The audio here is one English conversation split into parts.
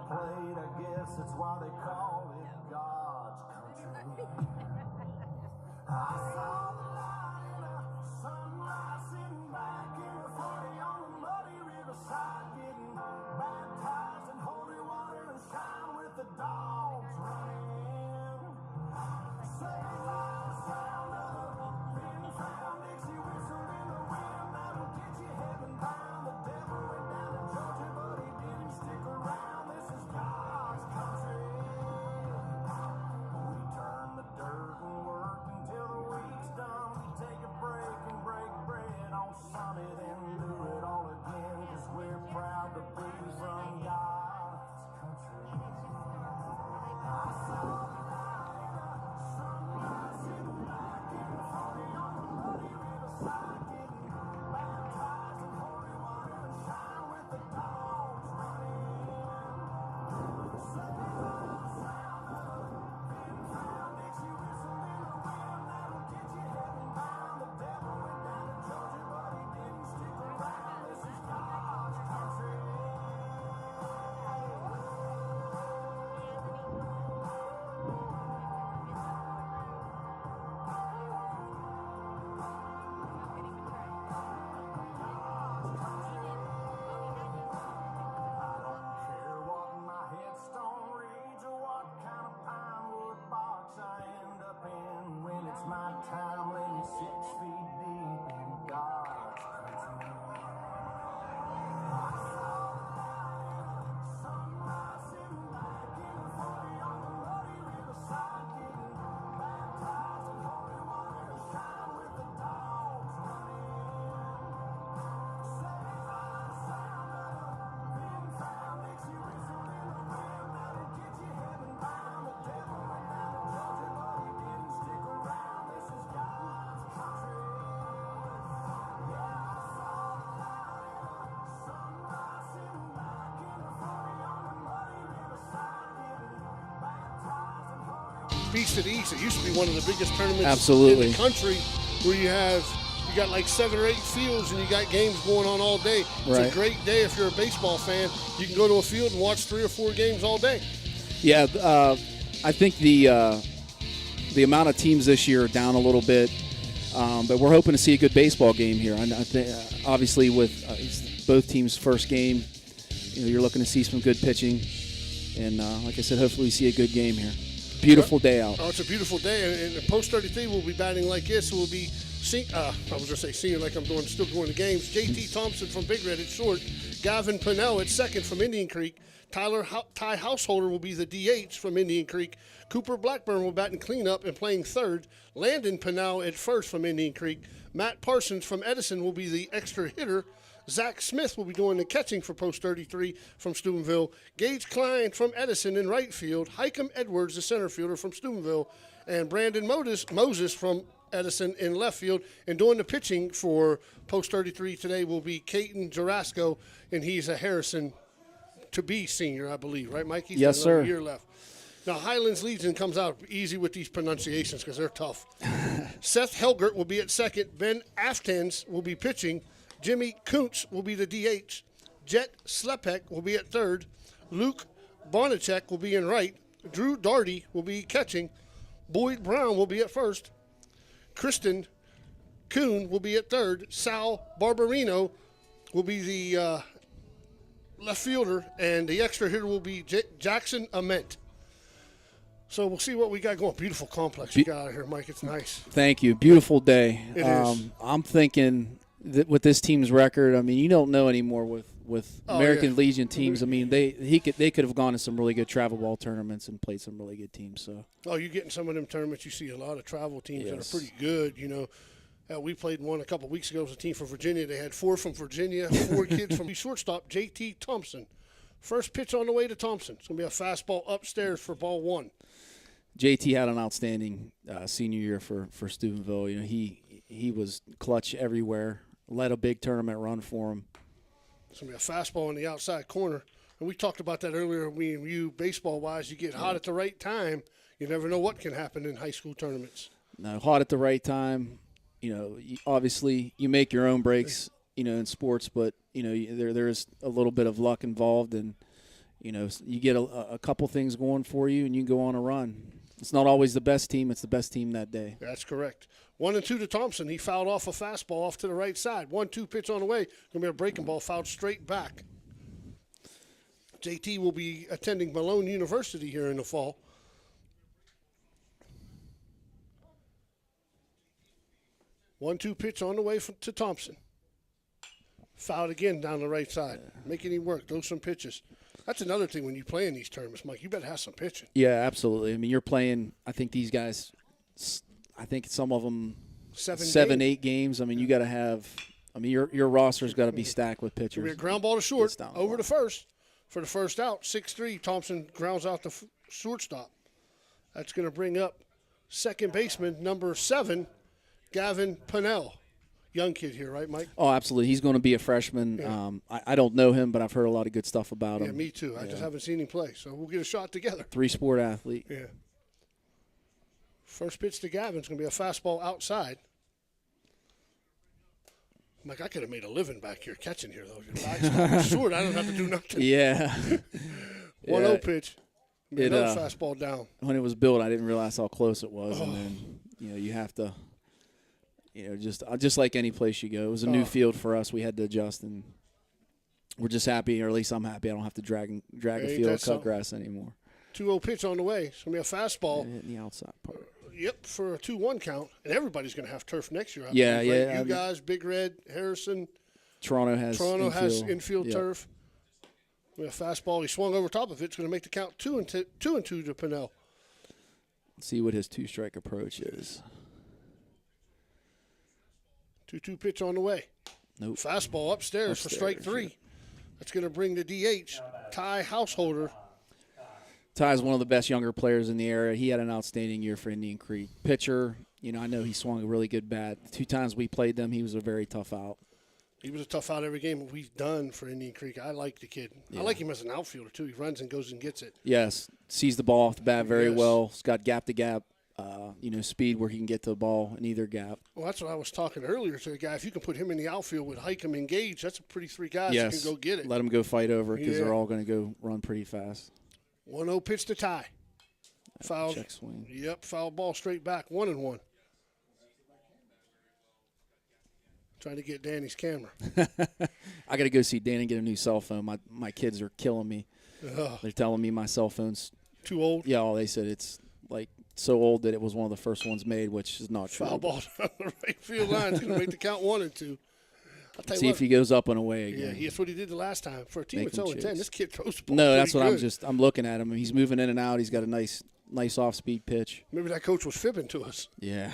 played, I guess that's why they call it God's country. I saw the light in a sunrise, sitting back in the 40 on the muddy riverside, getting baptized in holy water and shine with the dogs running. Saved by the sound of a pin found Dixie whistle in the wind that'll get you heaven bound. The devil went down to Georgia, but he didn't stick around. This is God's country. We turn the dirt and work until the week's done. We take a break and break bread on Sunday, then do it all again, 'cause we're proud to be from God's country. I saw the light in a sunrise, sitting back in the 40 on the muddy riverside, getting baptized in holy water and shine with the dogs running. Saved by the sound of a pin found Dixie whistle in the wind that'll get you heaven bound. The devil went down to Georgia, but he didn't stick around. This is God's country. I don't care what my headstone reads or what kind of pine wood box I end up in. When it's my time, lay me 6 feet deep in God's country. I saw the light in a sunrise, sitting back in the 40 on the muddy riverside, getting baptized in holy water and shine with the dogs running. Saved by the sound of a pin found Dixie whistle in the wind that'll get you heaven bound. The devil went down to Georgia, but he didn't stick around. This is God's country. Yeah, I saw the light in a sunrise, sitting back in the 40 on the muddy riverside, getting baptized in holy water. Beast of the East. It used to be one of the biggest tournaments Absolutely. in the country, where you got like 7 or 8 fields and you got games going on all day. It's Right. a great day if you're a baseball fan. You can go to a field and watch 3 or 4 games all day. Yeah, I think the amount of teams this year are down a little bit, but we're hoping to see a good baseball game here. I think, obviously, with it's both teams' first game, you're looking to see some good pitching, and like I said, hopefully we see a good game here. Beautiful day out. Oh, it's a beautiful day, and the post 33 will be batting like this. We'll be, I was going to say senior like I'm still going to games. J.T. Thompson from Big Red at short. Gavin Pinnell at second from Indian Creek. Ty Householder will be the DH from Indian Creek. Cooper Blackburn will bat in cleanup and playing third. Landon Pinnell at first from Indian Creek. Matt Parsons from Edison will be the extra hitter. Zach Smith will be doing the catching for post 33 from Steubenville. Gage Klein from Edison in right field. Hikem Edwards, the center fielder from Steubenville. And Brandon Moses from Edison in left field. And doing the pitching for post 33 today will be Caton Jarasco, and he's a Harrison to be senior, I believe. Right, Mike? He's Yes, got another sir. year left. Now, Highlands Legion comes out easy with these pronunciations because they're tough. Seth Helgert will be at second. Ben Aftens will be pitching. Jimmy Kuntz will be the DH. Jet Slepek will be at third. Luke Bonacek will be in right. Drew Darty will be catching. Boyd Brown will be at first. Kristen Kuhn will be at third. Sal Barbarino will be the left fielder, and the extra hitter will be Jackson Ament. So we'll see what we got going. Beautiful complex you got out here, Mike. It's nice. Thank you. Beautiful day. It is. I'm thinking that with this team's record, I mean, you don't know anymore with American Legion teams. I mean, they could have gone to some really good travel ball tournaments and played some really good teams. So. Oh, you get in some of them tournaments, you see a lot of travel teams that are pretty good. We played one a couple weeks ago. It was a team from Virginia. They had 4 from Virginia, 4 kids from shortstop, J.T. Thompson. First pitch on the way to Thompson. It's going to be a fastball upstairs for ball 1. JT had an outstanding senior year for Steubenville. He was clutch everywhere. Led a big tournament run for him. It's going to be a fastball in the outside corner. And we talked about that earlier. Me and you, baseball-wise, you get hot at the right time. You never know what can happen in high school tournaments. No, hot at the right time. Obviously you make your own breaks, in sports, but there is a little bit of luck involved, and you get a couple things going for you, and you can go on a run. It's not always the best team. It's the best team that day. That's correct. 1-2 to Thompson. He fouled off a fastball off to the right side. 1-2 pitch on the way. Going to be a breaking ball fouled straight back. JT will be attending Malone University here in the fall. One-two pitch on the way to Thompson. Fouled again down the right side. Making him work. Throw some pitches. That's another thing when you play in these tournaments, Mike. You better have some pitching. Yeah, absolutely. I mean, you're playing, I think these guys, I think some of them, 8 games. I mean, you got to have, your roster's got to be stacked with pitchers. Be a ground ball to short, over to first for the first out. 6-3, Thompson grounds out the shortstop. That's going to bring up second baseman, number 7, Gavin Pinnell. Young kid here, right, Mike? Oh, absolutely. He's going to be a freshman. Yeah. I don't know him, but I've heard a lot of good stuff about him. Yeah, me too. I just haven't seen him play, so we'll get a shot together. 3-sport athlete. Yeah. First pitch to Gavin's going to be a fastball outside. Mike, I could have made a living back here catching here, though. Your bag's short. I don't have to do nothing. Yeah. 1-0 pitch. Another fastball down. When it was built, I didn't realize how close it was, and then you have to. Just like any place you go. It was a new field for us. We had to adjust, and we're just happy, or at least I'm happy I don't have to drag a field or cut grass anymore. 2-0 pitch on the way. It's going to be a fastball. In the outside part. Yep, for a 2-1 count. And everybody's going to have turf next year. Yeah. You guys, Big Red, Harrison. Toronto has infield turf. With a fastball, he swung over top of it. It's going to make the count 2-2 to Pinnell. Let's see what his 2-strike approach is. 2-2 pitch on the way. Nope. Fastball upstairs for strike 3. Yeah. That's going to bring the DH, Ty Householder. Ty's one of the best younger players in the area. He had an outstanding year for Indian Creek. Pitcher, I know he swung a really good bat. The 2 times we played them, he was a very tough out. He was a tough out every game we've done for Indian Creek. I like the kid. Yeah. I like him as an outfielder, too. He runs and goes and gets it. Yes. Sees the ball off the bat very well. He's got gap-to-gap. Speed where he can get to the ball in either gap. Well, that's what I was talking earlier to the guy. If you can put him in the outfield with Hikem and Gage, that's a pretty 3 guys that can go get it. Let them go fight over because they're all going to go run pretty fast. 1-0 pitch to Ty. Foul. Check swing. Yep, foul ball straight back. 1-1. Trying to get Danny's camera. I got to go see Danny get a new cell phone. My kids are killing me. They're telling me my cell phone's too old. Yeah, they said it's like so old that it was one of the first ones made, which is not true. Foul ball down the right field line. It's going to make the count 1-2. See if he goes up and away again. Yeah, that's what he did the last time. For a team that's 0-10, this kid throws the ball. No, that's what I'm looking at him. He's moving in and out. He's got a nice off-speed pitch. Maybe that coach was fibbing to us. Yeah.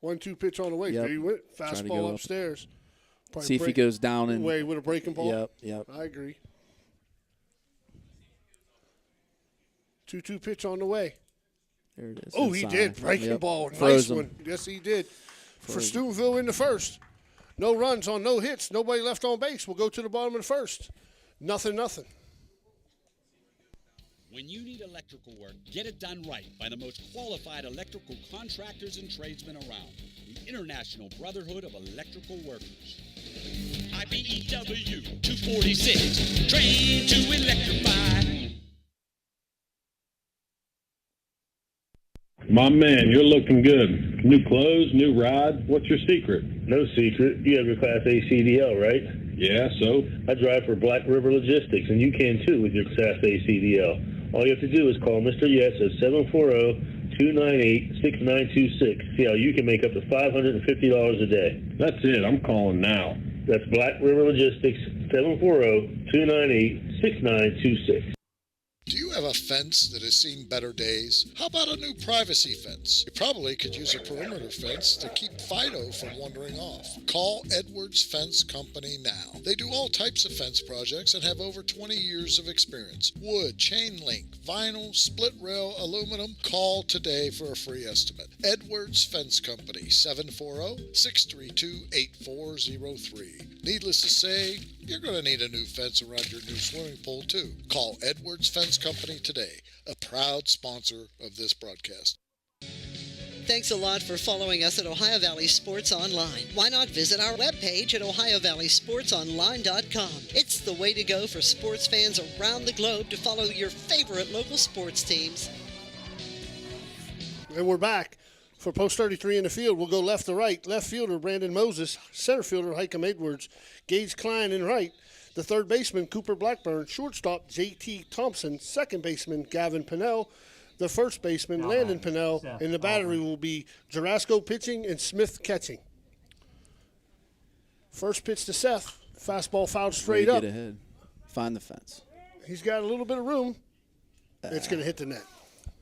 1-2 pitch on the way. There he went. Fastball upstairs. Probably see if he goes down and away with a breaking ball. Yep. I agree. 2-2 pitch on the way. There it is. Oh, he did. Breaking ball. Froze nice him. one. Yes, he did. For Steubenville in the first. No runs on no hits. Nobody left on base. We'll go to the bottom of the first. 0-0. When you need electrical work, get it done right by the most qualified electrical contractors and tradesmen around. The International Brotherhood of Electrical Workers. IBEW 246, trained to electrify. My man, you're looking good. New clothes, new ride. What's your secret? No secret. You have your Class A CDL, right? Yeah, so? I drive for Black River Logistics, and you can too with your Class A CDL. All you have to do is call Mr. Yes at 740-298-6926. See how you can make up to $550 a day. That's it. I'm calling now. That's Black River Logistics, 740-298-6926. Do you have a fence that has seen better days? How about a new privacy fence? You probably could use a perimeter fence to keep Fido from wandering off. Call Edwards Fence Company now. They do all types of fence projects and have over 20 years of experience. Wood, chain link, vinyl, split rail, aluminum. Call today for a free estimate. Edwards Fence Company, 740-632-8403. Needless to say, you're going to need a new fence around your new swimming pool too. Call Edwards Fence Company today, a proud sponsor of this broadcast. Thanks a lot for following us at Ohio Valley Sports Online. Why not visit our webpage at OhioValleySportsOnline.com? It's the way to go for sports fans around the globe to follow your favorite local sports teams. And we're back for Post 33 in the field. We'll go left to right. Left fielder, Brandon Moses. Center fielder, Hikem Edwards. Gage Klein in right. The third baseman, Cooper Blackburn. Shortstop, J.T. Thompson. Second baseman, Gavin Pinnell. The first baseman, Landon Pinnell. And the battery will be Jarasco pitching and Smith catching. First pitch to Seth. Fastball fouled straight up. Get ahead. Find the fence. He's got a little bit of room. It's going to hit the net.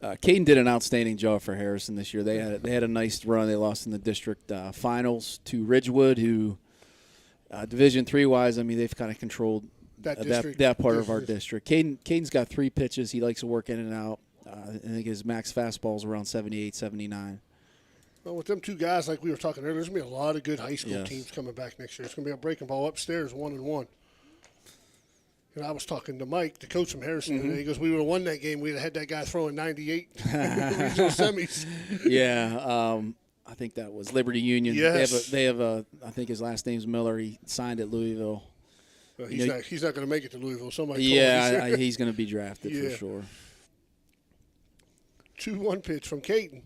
Caden did an outstanding job for Harrison this year. They had a nice run. They lost in the district finals to Ridgewood, who Division III wise, I mean, they've kind of controlled that part of our district. Caden's got 3 pitches. He likes to work in and out. I think his max fastball is around 78, 79. Well, with them 2 guys, like we were talking earlier, there's going to be a lot of good high school teams coming back next year. It's going to be a breaking ball upstairs, 1-1. And I was talking to Mike, the coach from Harrison, today. He goes, we would have won that game. We'd have had that guy throwing 98 regional semis. Yeah, I think that was Liberty Union. Yes. They have a I think his last name's Miller. He signed at Louisville. Well, he's not going to make it to Louisville. Somebody told me. He's going to be drafted for sure. 2-1 pitch from Caden.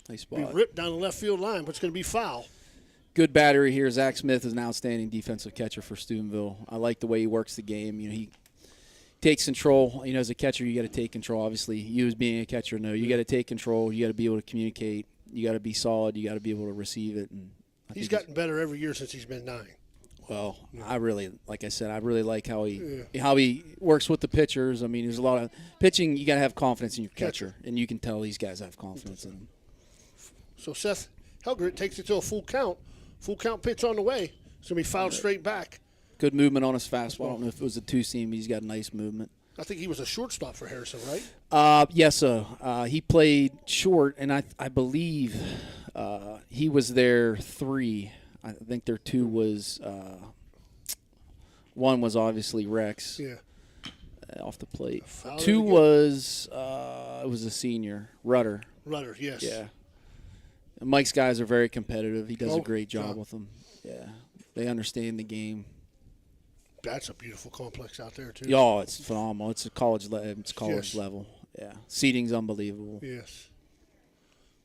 Nice spot. Be ripped down the left field line, but it's going to be foul. Good battery here. Zach Smith is an outstanding defensive catcher for Steubenville. I like the way he works the game. You know, he takes control. You know, as a catcher, you got to take control. Obviously, you as being a catcher, no, you got to take control. You got to be able to communicate. You got to be solid. You got to be able to receive it. And he's gotten better every year since he's been 9. Well, I really, like I said, I really like how he works with the pitchers. I mean, there's a lot of pitching. You got to have confidence in your catcher, and you can tell these guys have confidence in him. So Seth Helgert takes it to a full count. Full count pitch on the way. It's going to be fouled straight back. Good movement on his fastball. I don't know if it was a 2-seam, but he's got nice movement. I think he was a shortstop for Harrison, right? Yes, sir. He played short, and I believe he was there 3. I think their 2 was 1 was obviously Rex. Yeah. Off the plate. 2 was it was a senior, Rudder. Rudder, yes. Yeah. And Mike's guys are very competitive. He does a great job with them. Yeah. They understand the game. That's a beautiful complex out there, too. Oh, it's phenomenal. It's a college level. Yeah. Seating's unbelievable. Yes.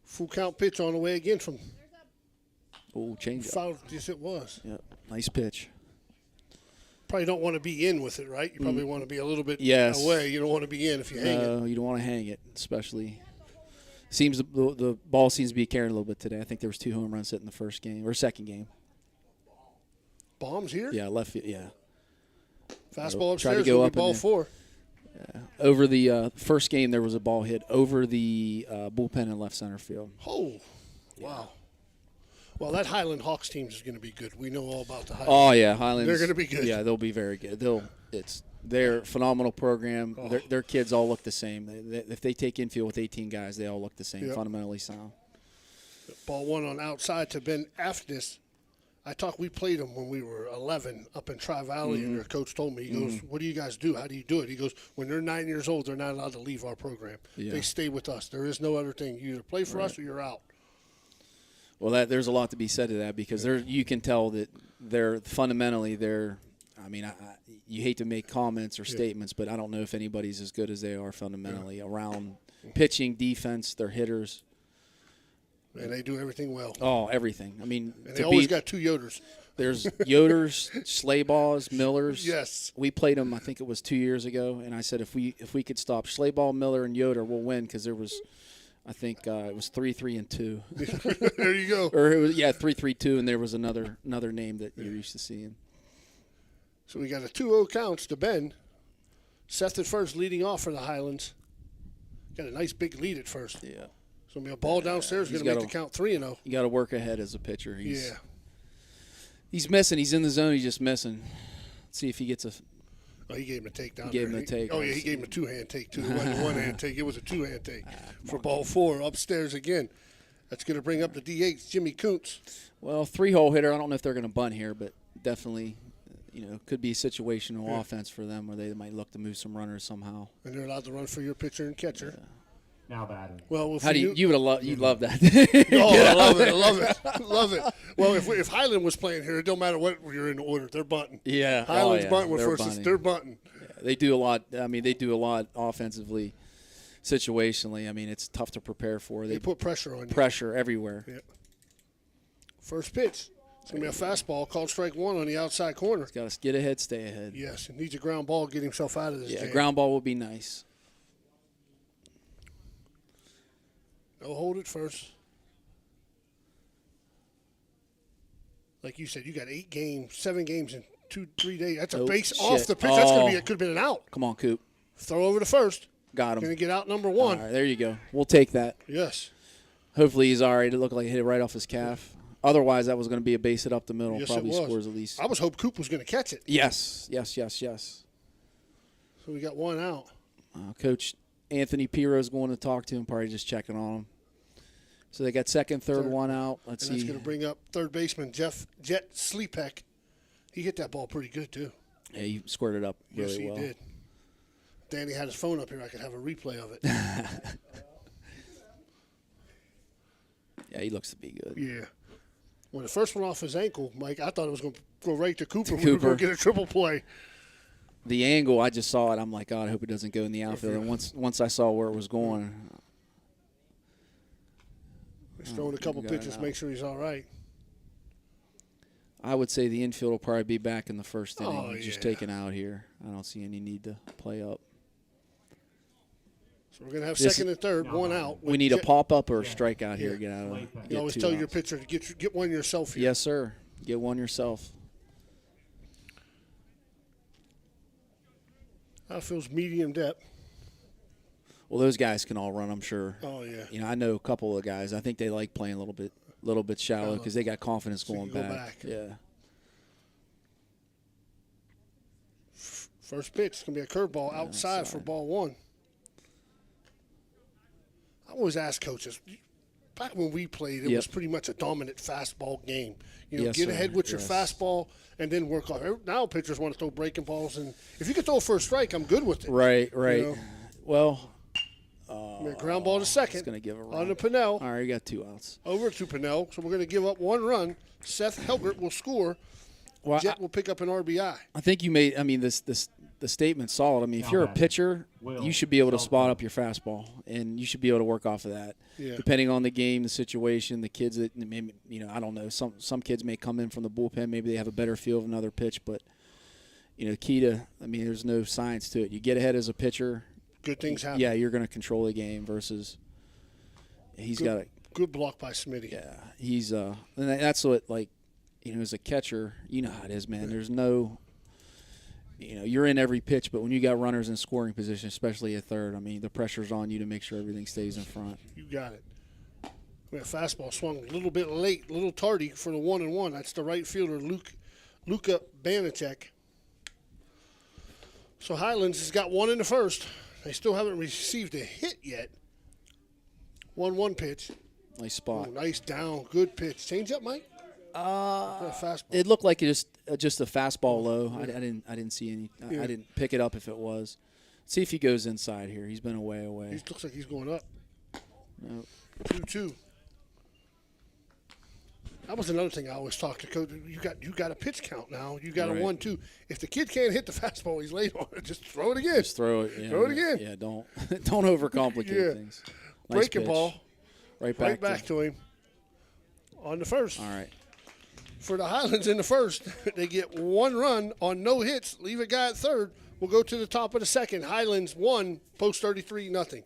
Full count pitch on the way again from change up. Foul. Yes, it was. Yeah. Nice pitch. Probably don't want to be in with it, right? You probably want to be a little bit yes. away. You don't want to be in if you hang it. You don't want to hang it, especially. Seems the ball seems to be carrying a little bit today. I think there was 2 home runs hit in the first game or second game. Bombs here? Yeah, left field. Yeah. Fastball upstairs. Go up ball 4. Yeah. Over the first game, there was a ball hit over the bullpen in left center field. Oh, wow. Well, that Highland Hawks team is going to be good. We know all about the Highlands. Oh yeah, Highlands. They're going to be good. Yeah, they'll be very good. They're a phenomenal program. Oh. Their kids all look the same. If they take infield with 18 guys, they all look the same. Yep. Fundamentally sound. Ball 1 on outside to Ben Aftis. We played them when we were 11 up in Tri-Valley, and their coach told me, he goes, what do you guys do? How do you do it? He goes, when they're 9 years old, they're not allowed to leave our program. Yeah. They stay with us. There is no other thing. You either play for us or you're out. Well, there's a lot to be said to that because you can tell that they're fundamentally I mean, you hate to make comments or statements, but I don't know if anybody's as good as they are fundamentally around pitching, defense, their hitters. And they do everything well. Oh, everything. I mean, and they always got 2 Yoders. There's Yoders, Slayballs, Millers. Yes. We played them, I think it was 2 years ago, and I said if we could stop Slayball, Miller, and Yoder, we'll win because there was – I think it was 3-3-2. There you go. Or it was 3-3-2, and there was another name that you're used to seeing. So we got a 2-0 counts to Ben. Seth at first, leading off for the Highlands. Got a nice big lead at first. Yeah. So it'll be a ball downstairs. Going to make the count 3-0. You got to work ahead as a pitcher. He's missing. He's in the zone. He's just missing. Let's see if he gets a. Oh, he gave him a take down. He gave him a take. Oh, yeah, he gave him a 2-hand take, too. It wasn't a 1-hand take. It was a 2-hand take for ball 4 upstairs again. That's going to bring up the DH, Jimmy Kuntz. Well, 3-hole hitter. I don't know if they're going to bunt here, but definitely, could be a situational offense for them where they might look to move some runners somehow. And they're allowed to run for your pitcher and catcher. Now batting. Well, if How do we you knew- you love that? Oh, I love it. I love it. Love it. Well, if Highland was playing here, it don't matter what you're in the order. They're bunting. Yeah. Highland's yeah. bunting with They're first. bunting. They're bunting. Yeah, they do a lot. I mean, they do a lot offensively, situationally. I mean, it's tough to prepare for. They put pressure on you. Pressure everywhere. Yeah. First pitch. It's going to be a fastball called strike one on the outside corner. He's got to get ahead, stay ahead. Yes, he needs a ground ball to get himself out of this Yeah, jam. ground ball would be nice. No hold at first. Like you said, you got 7 games in 2-3 days. That's a Oh, base shit. off the pitch. That's going to be. Oh. It could have been an out. Come on, Coop. Throw over to first. Got him. Going to get out number All one. right, there you go. We'll take that. Yes. Hopefully he's all right. It looked like he hit it right off his calf. Otherwise, that was going to be a base hit up the middle. Yes, Probably it was. scores at least. I was hoping Coop was going to catch it. Yes. So we got one out. Coach Anthony Pirro is going to talk to him, probably just checking on him. So they got second, third, one out. Let's And see. that's going to bring up third baseman Jet Sleepek. He hit that ball pretty good, too. Yeah, he squared it up really Yes, he well. did. Danny had his phone up here. I could have a replay of it. Yeah, he looks to be good. Yeah. When the first one off his ankle, Mike, I thought it was going to go right to Cooper. We were Cooper. going to get a triple play. The angle, I just saw it. I'm like, God, I hope it doesn't go in the outfield. And once I saw where it was going, He's throwing a couple got it pitches, out. make sure he's all right. I would say the infield will probably be back in the first inning. Oh, He's just yeah. taken out here. I don't see any need to play up. So we're going to have This- second and third, one out. We need a Jet- pop-up or a strikeout here. Get out of it. You always tell your pitcher to get one yourself here. Yes, sir. Get one yourself. That feels medium depth. Well, those guys can all run, I'm sure. Oh, yeah. You know, I know a couple of guys. I think they like playing a little bit shallow because they got confidence So you going can go back. back. Yeah. First pitch is going to be a curveball outside for ball one. I always ask coaches, back when we played, it Yep. was pretty much a dominant fastball game. You know, Yes, get sir. ahead with your Yes. fastball and then work off. Now pitchers want to throw breaking balls, and if you can throw for a strike, I'm good with it. Right. You know? Well, I mean, ground ball to second. it's going to give a run. On to Pinnell. All right, you got 2 outs. Over to Pinnell. So we're going to give up one run. Seth Helgert will score. Well, Jet will pick up an RBI. I think you made. I mean, the statement's solid. I mean, if you're a pitcher, you should be able to spot up your fastball, and you should be able to work off of that. Yeah. Depending on the game, the situation, the kids that maybe, you know, I don't know. Some kids may come in from the bullpen. Maybe they have a better feel of another pitch, but you know, the key to. I mean, there's no science to it. You get ahead as a pitcher. Good things happen. Yeah, you're going to control the game versus. He's got a good block by Smitty. Yeah, he's and that's what, like, you know, as a catcher, you know how it is, man. There's no, you know, you're in every pitch, but when you got runners in scoring position, especially at third, I mean, the pressure's on you to make sure everything stays in front. You got it. That fastball swung a little bit late, a little tardy for the 1-1. That's the right fielder, Luka Banachek. So Highlands has got one in the first. They still haven't received a hit yet. 1-1 pitch. Nice spot. Oh, nice down, good pitch. Change up, Mike? Fastball. It looked like just a fastball low. I didn't see any. Yeah. I didn't pick it up if it was. See if he goes inside here. He's been away. He looks like he's going up. Nope. 2-2. That was another thing I always talk to coach. You got a pitch count now. You got Right. a 1-2. If the kid can't hit the fastball, he's late on it. Just throw it again. Just throw it. Yeah, Throw it again. Yeah, don't overcomplicate Yeah. things. Nice Breaking pitch. ball. Right Right back. back to him. On the first. All right. For the Highlands in the first, they get one run on no hits. Leave a guy at third. We'll go to the top of the second. Highlands 1, post 33-0.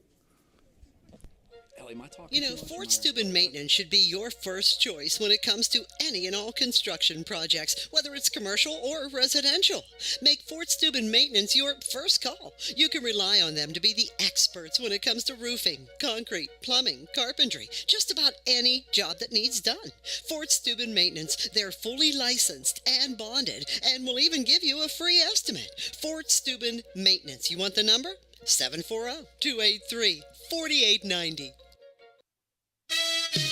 Ellie, am I talking You know, too much? Fort Steuben Maintenance should be your first choice when it comes to any and all construction projects, whether it's commercial or residential. Make Fort Steuben Maintenance your first call. You can rely on them to be the experts when it comes to roofing, concrete, plumbing, carpentry, just about any job that needs done. Fort Steuben Maintenance, they're fully licensed and bonded and will even give you a free estimate. Fort Steuben Maintenance. You want the number? 740-283-4890.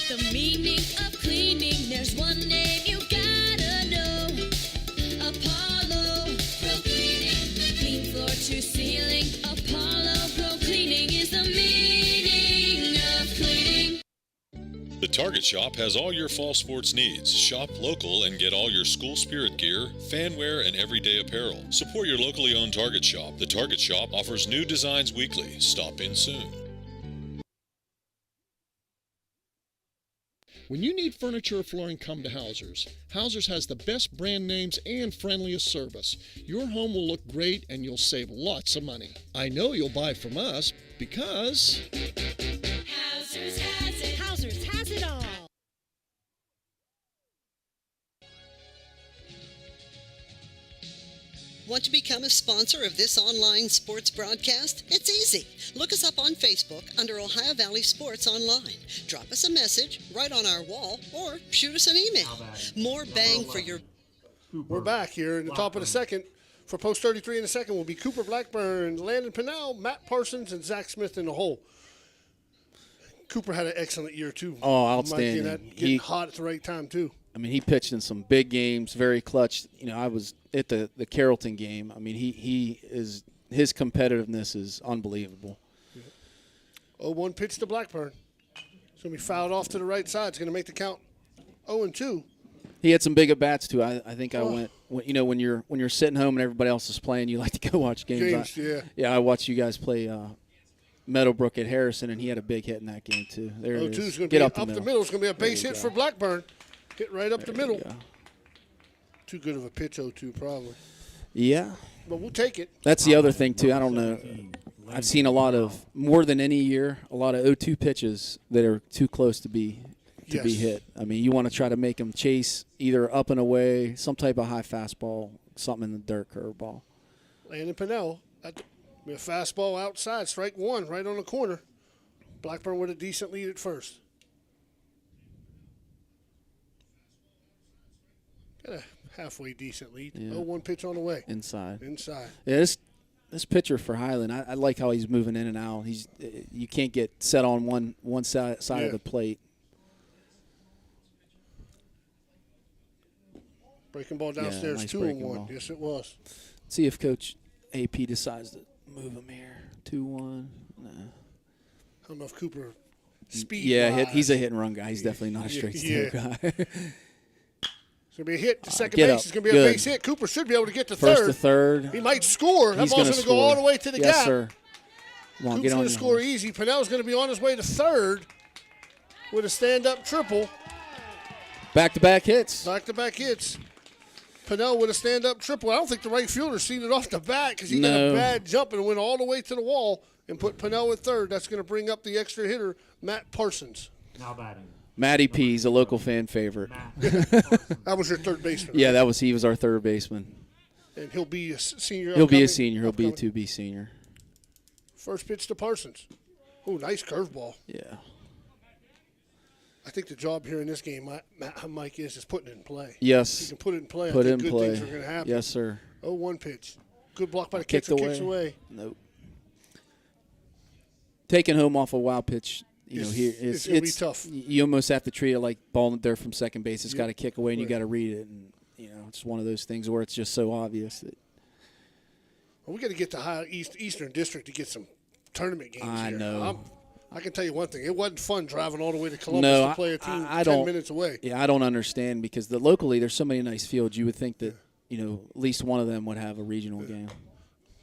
The meaning of cleaning, there's one name you gotta know. Apollo Pro Cleaning. Clean floor to ceiling. Apollo Pro Cleaning is the meaning. Target Shop has all your fall sports needs. Shop local and get all your school spirit gear, fan wear, and everyday apparel. Support your locally owned Target Shop. The Target Shop offers new designs weekly. Stop in soon. When you need furniture or flooring, come to Hauser's. Hauser's has the best brand names and friendliest service. Your home will look great and you'll save lots of money. I know you'll buy from us because... Hauser's has it. Hauser's has it all. Want to become a sponsor of this online sports broadcast? It's easy. Look us up on Facebook under Ohio Valley Sports Online. Drop us a message right on our wall or shoot us an email. More bang for your... We're back here in the top of the second. For Post 33 in the second will be Cooper Blackburn, Landon Pinnell, Matt Parsons, and Zach Smith in the hole. Cooper had an excellent year, too. Oh, outstanding. Getting hot at the right time, too. I mean, he pitched in some big games, very clutch. You know, I was at the Carrollton game. I mean, his competitiveness is unbelievable. 0-1 pitch to Blackburn. It's going to be fouled off to the right side. It's going to make the count 0-2. He had some big at bats too. I think I went. You know, when you're sitting home and everybody else is playing, you like to go watch games. I watched you guys play Meadowbrook at Harrison, and he had a big hit in that game too. There it is. 0-2 is going to Get be up up the middle. It's going to be a base hit for Blackburn. Hit right up the middle. Too good of a pitch, 0-2 probably. Yeah. But we'll take it. That's the other thing too. I don't know. I've seen a lot of, more than any year, a lot of 0-2 pitches that are too close to be hit. I mean, you want to try to make them chase either up and away, some type of high fastball, something in the dirt, curveball. Landon Pinnell, a fastball outside, strike one, right on the corner. Blackburn with a decent lead at first. Got a halfway decent lead. Yeah. 0-1 pitch on the way. Inside. Yeah, this pitcher for Highland, I like how he's moving in and out. You can't get set on one side of the plate. Breaking ball downstairs, nice 2-1. Yes, it was. See if Coach AP decides to move him here. 2-1. Nah. I don't know if Cooper speed. Yeah, he's a hit and run guy. He's definitely not a straight steel guy. It's going to be a hit to second base. It's going to be a base hit. Cooper should be able to get to third. First to third. He might score. That ball's going to go all the way to the gap. Yes, sir. Cooper's going to score easy. Pinnell's going to be on his way to third with a stand-up triple. Back-to-back hits. Back-to-back hits. Pinnell with a stand-up triple. I don't think the right fielder seen it off the bat because he got a bad jump and went all the way to the wall and put Pinnell at third. That's going to bring up the extra hitter, Matt Parsons. Now batting. Matty P's a local fan favorite. That was your third baseman. Yeah, he was our third baseman. And he'll be a senior. He'll be a senior. He'll be a 2B senior. First pitch to Parsons. Oh, nice curveball. Yeah. I think the job here in this game, Mike, is putting it in play. Yes. If you can put it in play, Put I it in think good play. things are going to happen. Yes, sir. 0-1 pitch. Good block by the catcher. Kicks away. Nope. Taking home off a wild pitch. It's going to be tough. You almost have to treat it like ball in there from second base. It's got to kick away, and you got to read it. And it's one of those things where it's just so obvious that. Well, we got to get to Eastern District to get some tournament games. I here. know. I can tell you one thing: it wasn't fun driving all the way to Columbus to play a team 10 minutes away. Yeah, I don't understand because locally there's so many nice fields. You would think that at least one of them would have a regional game.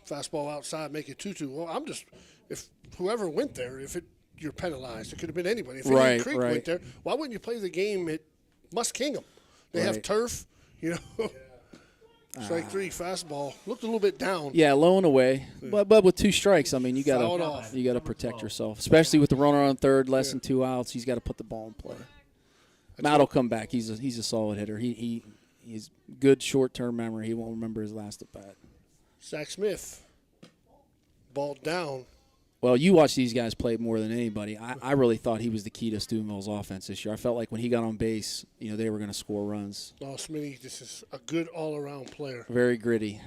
Fastball outside, make it 2-2. Well, if whoever went there, you're penalized. It could have been anybody. If Indian Creek went there, why wouldn't you play the game at Muskingum? They have turf, Strike three, fastball. Looked a little bit down. Yeah, low and away. But with 2 strikes, I mean, you gotta protect yourself, especially with the runner on third, less than 2 outs. He's got to put the ball in play. Matt will come back. He's a solid hitter. He's good short-term memory. He won't remember his last at bat. Zach Smith, ball down. Well, you watch these guys play more than anybody. I really thought he was the key to Steubenville's offense this year. I felt like when he got on base, they were going to score runs. Oh, Smitty, this is a good all-around player. Very gritty.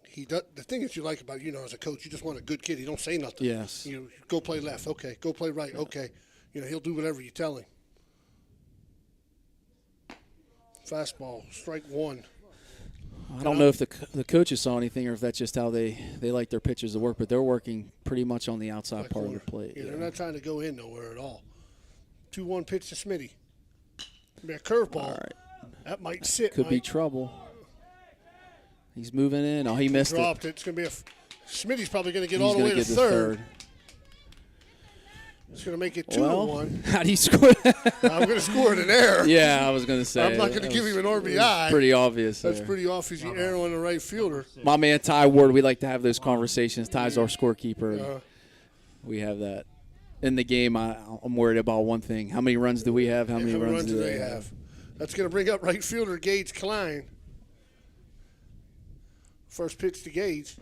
He does, the thing that you like about as a coach, you just want a good kid. He don't say nothing. Yes. Go play left. Okay. Go play right. Okay. He'll do whatever you tell him. Fastball, strike one. I don't know if the coaches saw anything or if that's just how they like their pitchers to work, but they're working pretty much on the outside part of the plate. Yeah, they're not trying to go in nowhere at all. 2-1 pitch to Smitty. Be a curveball. All right. That might sit. Could be Mike. trouble. He's moving in. Oh, he missed Dropped it. It's going to be Smitty's probably going to get He's all the gonna way to get third. It's going to make it 2-1. How do you score? I'm going to score it in air. Yeah, I was going to say. I'm not going to give him an RBI. Pretty obvious. That's there. pretty obvious. The air on the right fielder. My man Ty Ward, we like to have those conversations. Ty's our scorekeeper. We have that. In the game, I'm worried about one thing. How many runs do we have? How many runs do they have? That's going to bring up right fielder Gage Klein. First pitch to Gage.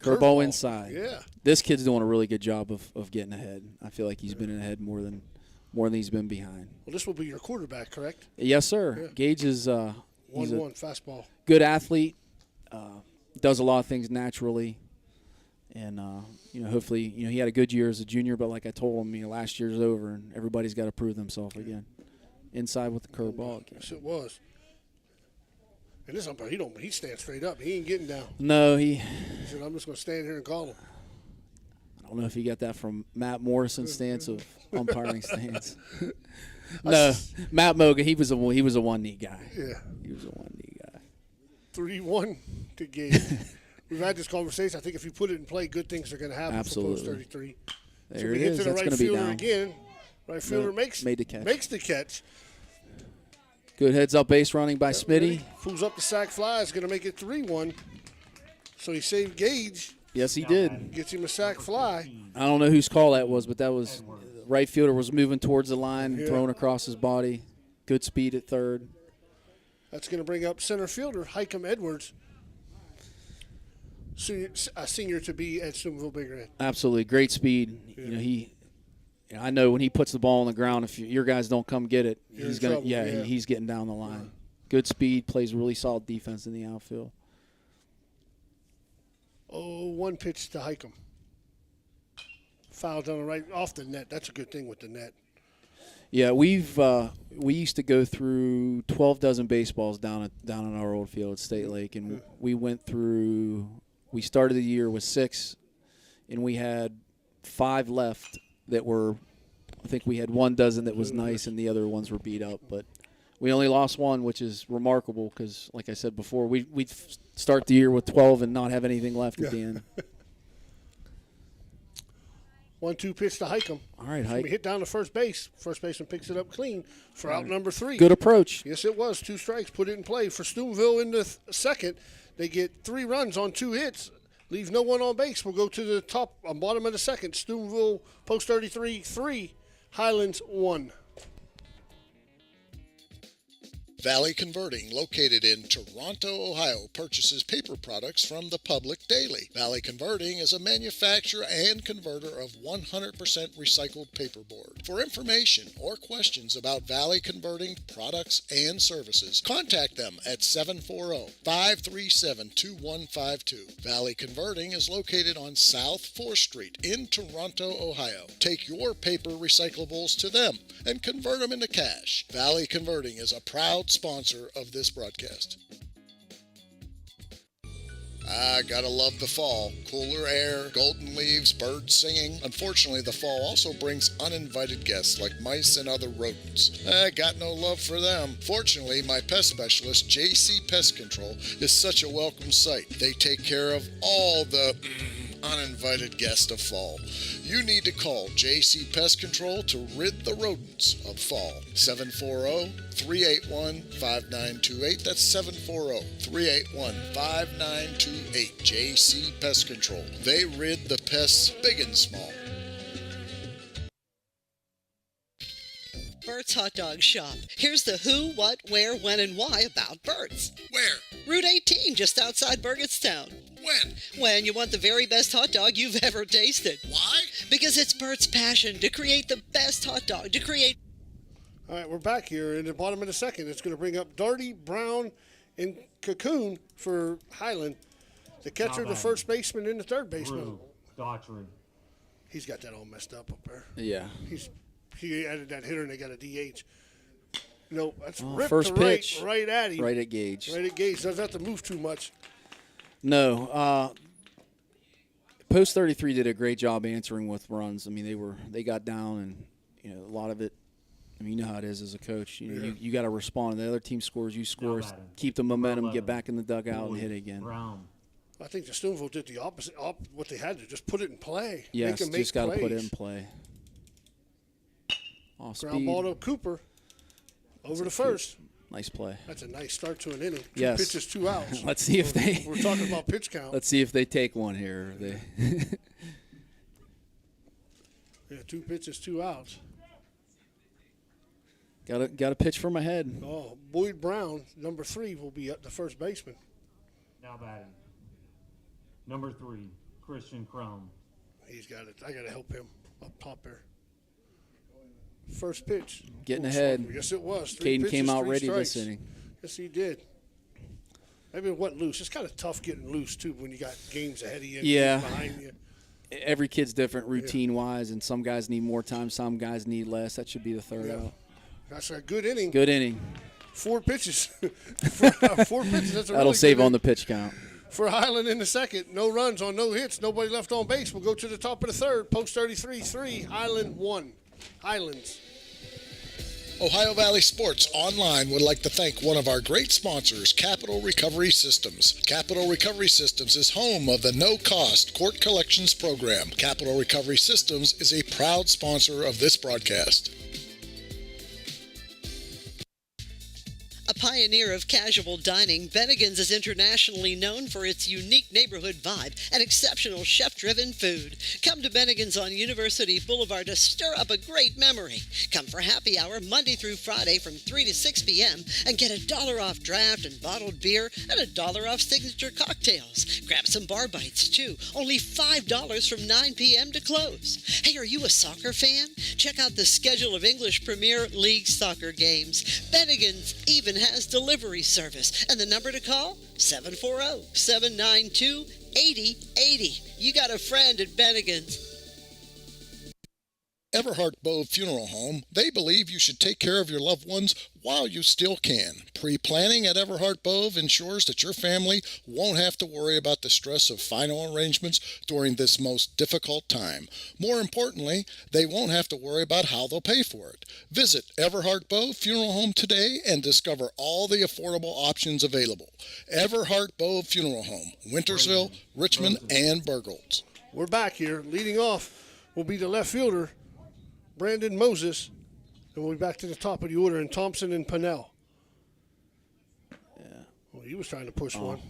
Curveball inside. Yeah. This kid's doing a really good job of getting ahead. I feel like he's been ahead more than he's been behind. Well, this will be your quarterback, correct? Yes, sir. Yeah. Gage is 1-1 he's a fastball. good athlete. Does a lot of things naturally, and hopefully, he had a good year as a junior. But like I told him, last year's over, and everybody's got to prove themselves again. Inside with the curveball. Yes, it was. And this umpire, he stands straight up. He ain't getting down. No, He said, I'm just going to stand here and call him. I don't know if he got that from Matt Morrison's stance of umpiring stance. No, Matt Mogan, he was a one-knee guy. Yeah. He was a one-knee guy. 3-1 to Gage. We've had this conversation. I think if you put it in play, good things are going to happen Absolutely. for Post 33. There so it we hit is. to the That's right going to be fielder down. again. Right fielder makes made the catch. Makes the catch. Good heads-up base running by Smitty. Pulls up the sack fly. Is going to make it 3-1. So he saved Gage. Yes, he did. Gets him a sack fly. I don't know whose call that was, but that was right fielder was moving towards the line, throwing across his body. Good speed at third. That's going to bring up center fielder Highcomb Edwards, senior to be at Steubenville Big Red. Absolutely, great speed. Yeah. I know when he puts the ball on the ground, if your guys don't come get it, You're he's in gonna trouble, he's getting down the line. Good speed, plays really solid defense in the outfield. 1 pitch to Highcomb. Foul down the right off the net. That's a good thing with the net. Yeah, we used to go through 12 dozen baseballs down on our old field at State Lake, and we started the year with 6, and we had 5 left that were, I think we had 1 dozen that was nice, and the other ones were beat up. But we only lost 1, which is remarkable because, like I said before, we'd start the year with 12 and not have anything left at the end. 1-2 pitch to Highcomb. All right, We Hike. hit down to first base. First baseman picks it up clean for out number 3. Good approach. Yes, it was. 2 strikes. Put it in play. For Steubenville in the second, they get 3 runs on 2 hits. Leave no one on base. We'll go to the bottom of the second. Steubenville Post 33 3, Highlands 1. Valley Converting, located in Toronto, Ohio, purchases paper products from the public daily. Valley Converting is a manufacturer and converter of 100% recycled paperboard. For information or questions about Valley Converting products and services, contact them at 740-537-2152. Valley Converting is located on South 4th Street in Toronto, Ohio. Take your paper recyclables to them and convert them into cash. Valley Converting is a proud sponsor of this broadcast. I gotta love the fall. Cooler air, golden leaves, birds singing. Unfortunately, the fall also brings uninvited guests like mice and other rodents. I got no love for them. Fortunately, my pest specialist, JC Pest Control, is such a welcome sight. They take care of all the uninvited guests of fall. You need to call JC Pest Control to rid the rodents of fall. 740-381-5928. That's 740-381-5928. JC Pest Control. They rid the pests big and small. Bert's Hot Dog Shop. Here's the who, what, where, when, and why about Bert's. Where? Route 18, just outside Burgettstown. When? When you want the very best hot dog you've ever tasted. Why? Because it's Bert's passion to create the best hot dog, to create... All right, we're back here in the bottom of the second. It's going to bring up Darty, Brown, and Cocoon for Highland. The catcher, the first baseman, and the third baseman. Daughtry. He's got that all messed up there. Yeah. He added that hitter and they got a DH. No, that's ripped first to pitch. right at him. Right at Gage. Right at Gage. Doesn't have to move too much. No. Post 33 did a great job answering with runs. I mean, they got down and you know, a lot of it. I mean, you know how it is as a coach. You know, you got to respond. The other team scores, you score, keep the momentum, get back in the dugout, and hit it again. I think the Stoneville did the opposite. What they had to just put it in play. Yes, make just got to put it in plays. play. Off Ground speed. ball to Cooper. Over to first. Nice play. That's a nice start to an inning. Yes. 2 pitches, 2 outs. Let's see if they. We're talking about pitch count. Let's see if they take one here. They. Yeah, 2 pitches, 2 outs. Got to pitch from ahead. Oh, Boyd Brown, number 3, will be at the first baseman. Now batting. Number 3, Christian Crum. He's got it. I got to help him up top there. First pitch. Getting ahead. Yes, it was. 3 Caden pitches, came out 3 ready strikes. this inning. Yes, he did. Maybe it went loose. It's kind of tough getting loose, too, when you got games ahead of you and Yeah. games behind you. Every kid's different routine-wise, and some guys need more time, some guys need less. That should be the third out. That's a good inning. Good inning. 4 pitches. 4 pitches. That's a That'll really save good on the pitch count. For Highland in the second. No runs on no hits. Nobody left on base. We'll go to the top of the third. Post 33-3. Highland 1. Highlands. Ohio Valley Sports Online would like to thank one of our great sponsors, Capital Recovery Systems. Capital Recovery Systems is home of the no-cost court collections program. Capital Recovery Systems is a proud sponsor of this broadcast. A pioneer of casual dining, Bennigan's is internationally known for its unique neighborhood vibe and exceptional chef-driven food. Come to Bennigan's on University Boulevard to stir up a great memory. Come for happy hour Monday through Friday from 3 to 6 p.m. and get $1 off draft and bottled beer and $1 off signature cocktails. Grab some bar bites too. Only $5 from 9 p.m. to close. Hey, are you a soccer fan? Check out the schedule of English Premier League soccer games. Bennigan's even has delivery service, and the number to call, 740-792-8080. You got a friend at Bennigan's. Everhart Bove Funeral Home, they believe you should take care of your loved ones while you still can. Pre-planning at Everhart Bove ensures that your family won't have to worry about the stress of final arrangements during this most difficult time. More importantly, they won't have to worry about how they'll pay for it. Visit Everhart Bove Funeral Home today and discover all the affordable options available. Everhart Bove Funeral Home, Wintersville, Richmond, and Burgolds. We're back here. Leading off will be the left fielder, Brandon Moses, and we'll be back to the top of the order in Thompson and Pennell. Yeah. Well, he was trying to push one.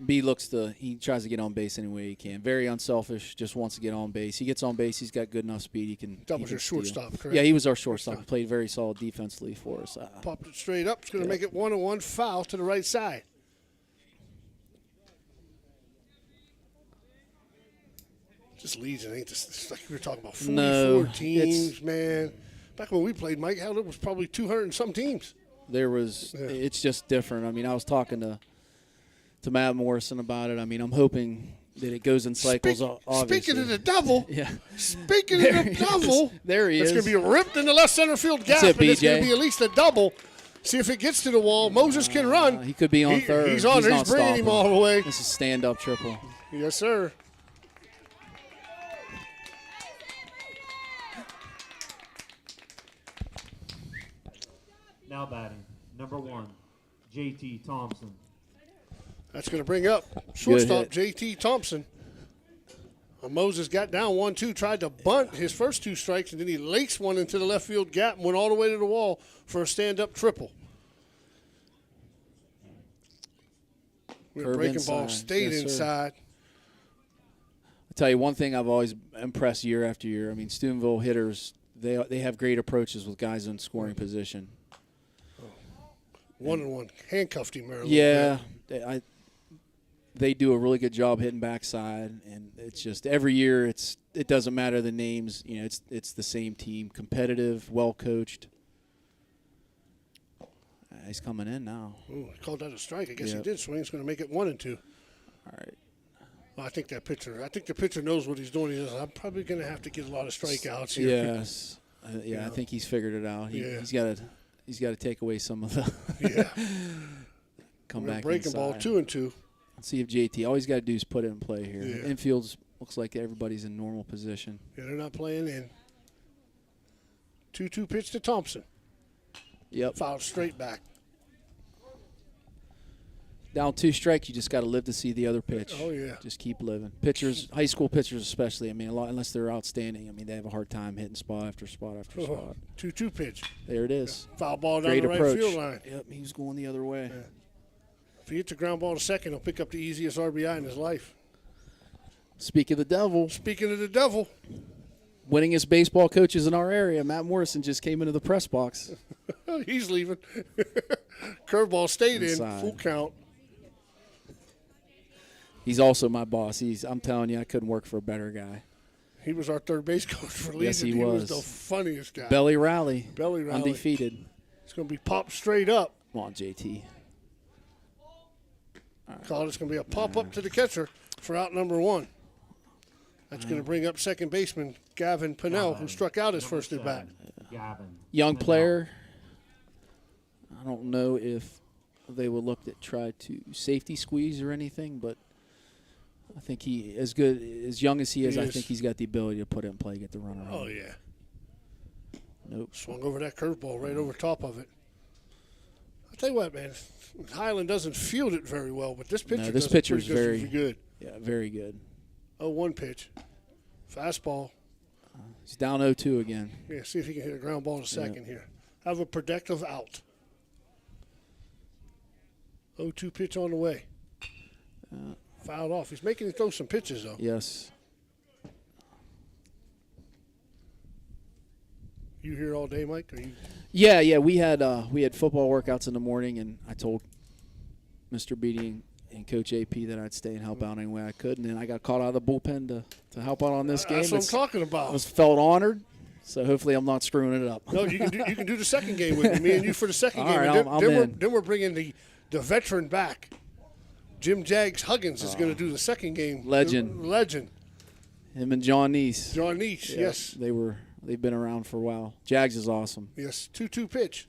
B he tries to get on base any way he can. Very unselfish, just wants to get on base. He gets on base, he's got good enough speed. He can. That was your shortstop, correct? Yeah, he was our shortstop. He played very solid defensively for us. Popped it straight up. It's going to make it 1-1, foul to the right side. Just leads, it ain't this. It's like we were talking about 44 teams, man. Back when we played, Mike, hell, it was probably 200 and some teams. It's just different. I mean, I was talking to Matt Morrison about it. I mean, I'm hoping that it goes in cycles. Obviously. Speaking of the double, yeah. Speaking of the double, there he is. It's going to be ripped in the left center field gap, That's it, and it's going BJ. to be at least a double. See if it gets to the wall. Moses can run. He could be on third. He's on there. He's bringing him all the way. This is stand-up triple. Yes, sir. Now batting. Number 1, J.T. Thompson. That's going to bring up shortstop J.T. Thompson. Moses got down 1-2, tried to bunt his first 2 strikes, and then he laced one into the left field gap and went all the way to the wall for a stand-up triple. Breaking ball stayed inside. I'll tell you one thing I've always impressed year after year. I mean, Steubenville hitters, they have great approaches with guys in scoring position. 1-1. Handcuffed him there. Yeah. They do a really good job hitting backside, and it's just every year it doesn't matter the names. You know, it's the same team, competitive, well coached. He's coming in now. Ooh, he called that a strike. I guess he did swing. He's going to make it 1-2. All right. Well, I think the pitcher knows what he's doing. He says, I'm probably going to have to get a lot of strikeouts here. Yes. I think he's figured it out. He's got to take away some of the come back breaking inside. ball 2-2. Let's see if JT. All he's got to do is put it in play here. Yeah. Infield's looks like everybody's in normal position. Yeah, they're not playing in. 2-2 pitch to Thompson. Yep. Fouled straight back. Down 2 strikes, you just got to live to see the other pitch. Oh, yeah. Just keep living. Pitchers, high school pitchers especially, I mean, unless they're outstanding, I mean, they have a hard time hitting spot after spot after spot. 2-2 pitch. There it is. Yeah. Foul ball down Great the right approach. field line. Yep, he was going the other way. Yeah. If he hits a ground ball to second, he'll pick up the easiest RBI in his life. Speaking of the devil. Speaking of the devil. Winningest baseball coaches in our area, Matt Morrison just came into the press box. He's leaving. Curveball stayed Inside. in. Full count. He's also my boss. I'm telling you, I couldn't work for a better guy. He was our third base coach for Legion. Yes, he was the funniest guy. Belly Rally. Belly Rally. Undefeated. It's going to be popped straight up. Come on, JT. Call it's going to be a pop-up to the catcher for out number 1. That's going to bring up second baseman Gavin Pinnell, who struck out his first at bat. Young player. I don't know if they will look to try to safety squeeze or anything, but I think he, as young as he is, I think he's got the ability to put it in play, get the runner out. Oh, yeah. Nope. Swung over that curveball right over top of it. I'll tell you what, man. Highland doesn't field it very well, but this pitcher this pitcher is very good. Yeah, very good. 0-1 pitch. Fastball. He's down 0-2 again. Yeah, see if he can hit a ground ball to second here. Have a productive out. 0-2 pitch on the way. Fouled off. He's making him throw some pitches, though. Yes. You here all day, Mike? Or you? Yeah. We had football workouts in the morning, and I told Mr. Beatty and Coach AP that I'd stay and help out any way I could, and then I got called out of the bullpen to help out on this game. That's what I'm talking about. I felt honored, so hopefully I'm not screwing it up. No, you can do the second game with me and you for the second All game. right, And then we're bringing the veteran back. Jim Jags Huggins is going to do the second game. Legend. Legend. Him and John Neese. John Neese, Yeah, yes. They've been around for a while. Jags is awesome. Yes, 2-2 pitch.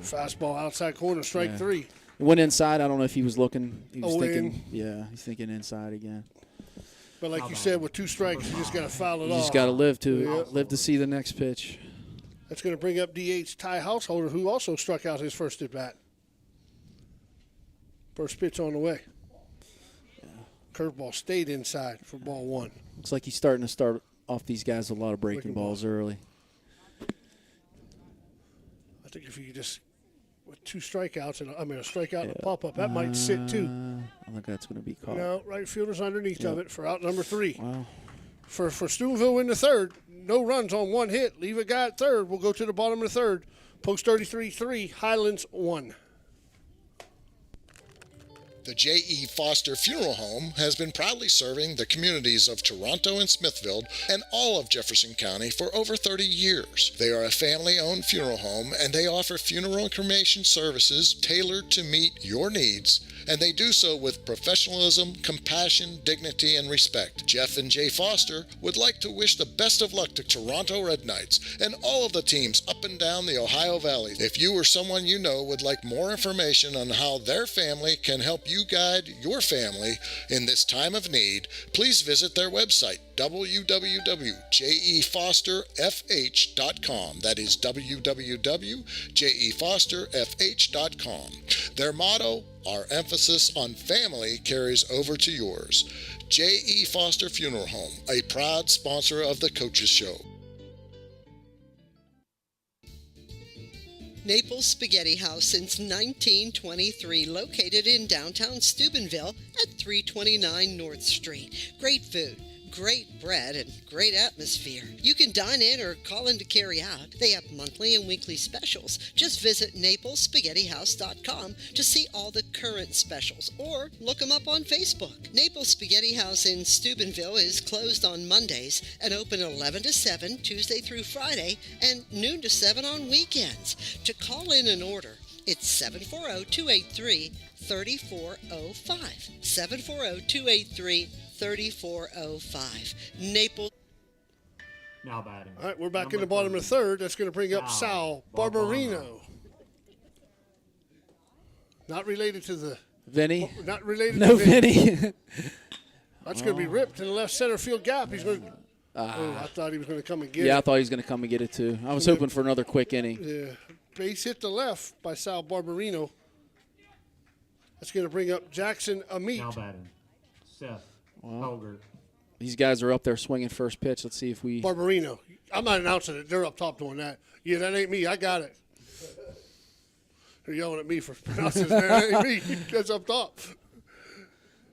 Fastball outside corner, strike 3. It went inside. I don't know if he was looking. He was thinking. In. Yeah, he's thinking inside again. But like you said, with 2 strikes, you just got to foul it off. You just got to live to see the next pitch. That's going to bring up DH Ty Householder, who also struck out his first at bat. First pitch on the way. Yeah. Curveball stayed inside for ball 1. Looks like he's starting to start off these guys with a lot of breaking balls early. I think if you just with 2 strikeouts and a strikeout and a pop up, that might sit too. I think that's going to be caught. No, right fielder's underneath of it for out number 3. Wow. For Steubenville in the third, no runs on 1 hit. Leave a guy at third. We'll go to the bottom of the third. Post 33-3, Highlands 1. The J.E. Foster Funeral Home has been proudly serving the communities of Toronto and Smithfield and all of Jefferson County for over 30 years. They are a family-owned funeral home, and they offer funeral and cremation services tailored to meet your needs, and they do so with professionalism, compassion, dignity, and respect. Jeff and Jay Foster would like to wish the best of luck to Toronto Red Knights and all of the teams up and down the Ohio Valley. If you or someone you know would like more information on how their family can help you guide your family in this time of need, please visit their website, www.jefosterfh.com. That is www.jefosterfh.com. Their motto, our emphasis on family carries over to yours. J.E. Foster Funeral Home, a proud sponsor of the Coaches Show. Naples Spaghetti House since 1923, located in downtown Steubenville at 329 North Street. Great food, great bread, and great atmosphere. You can dine in or call in to carry out. They have monthly and weekly specials. Just visit NaplesSpaghettiHouse.com to see all the current specials, or look them up on Facebook. Naples Spaghetti House in Steubenville is closed on Mondays and open 11 to 7 Tuesday through Friday and noon to 7 on weekends. To call in an order, it's 740-283-3405. 740-283-3405. Naples. Now batting. All right, we're back in the bottom of the third. That's going to bring up Sal Barbarino. Not related to the Vinny. Not related No to Vinny. Vinny. That's going to be ripped in the left center field gap. He's going to I thought he was going to come and get it. Yeah, I thought he was going to come and get it too. I was hoping for another quick inning. Yeah. Base hit to left by Sal Barbarino. That's going to bring up Jackson Amit. Now batting, Seth Helger. These guys are up there swinging first pitch. Let's see if we. Barbarino. I'm not announcing it. They're up top doing that. Yeah, that ain't me. I got it. They're yelling at me for pronouncing it. That ain't me. That's up top.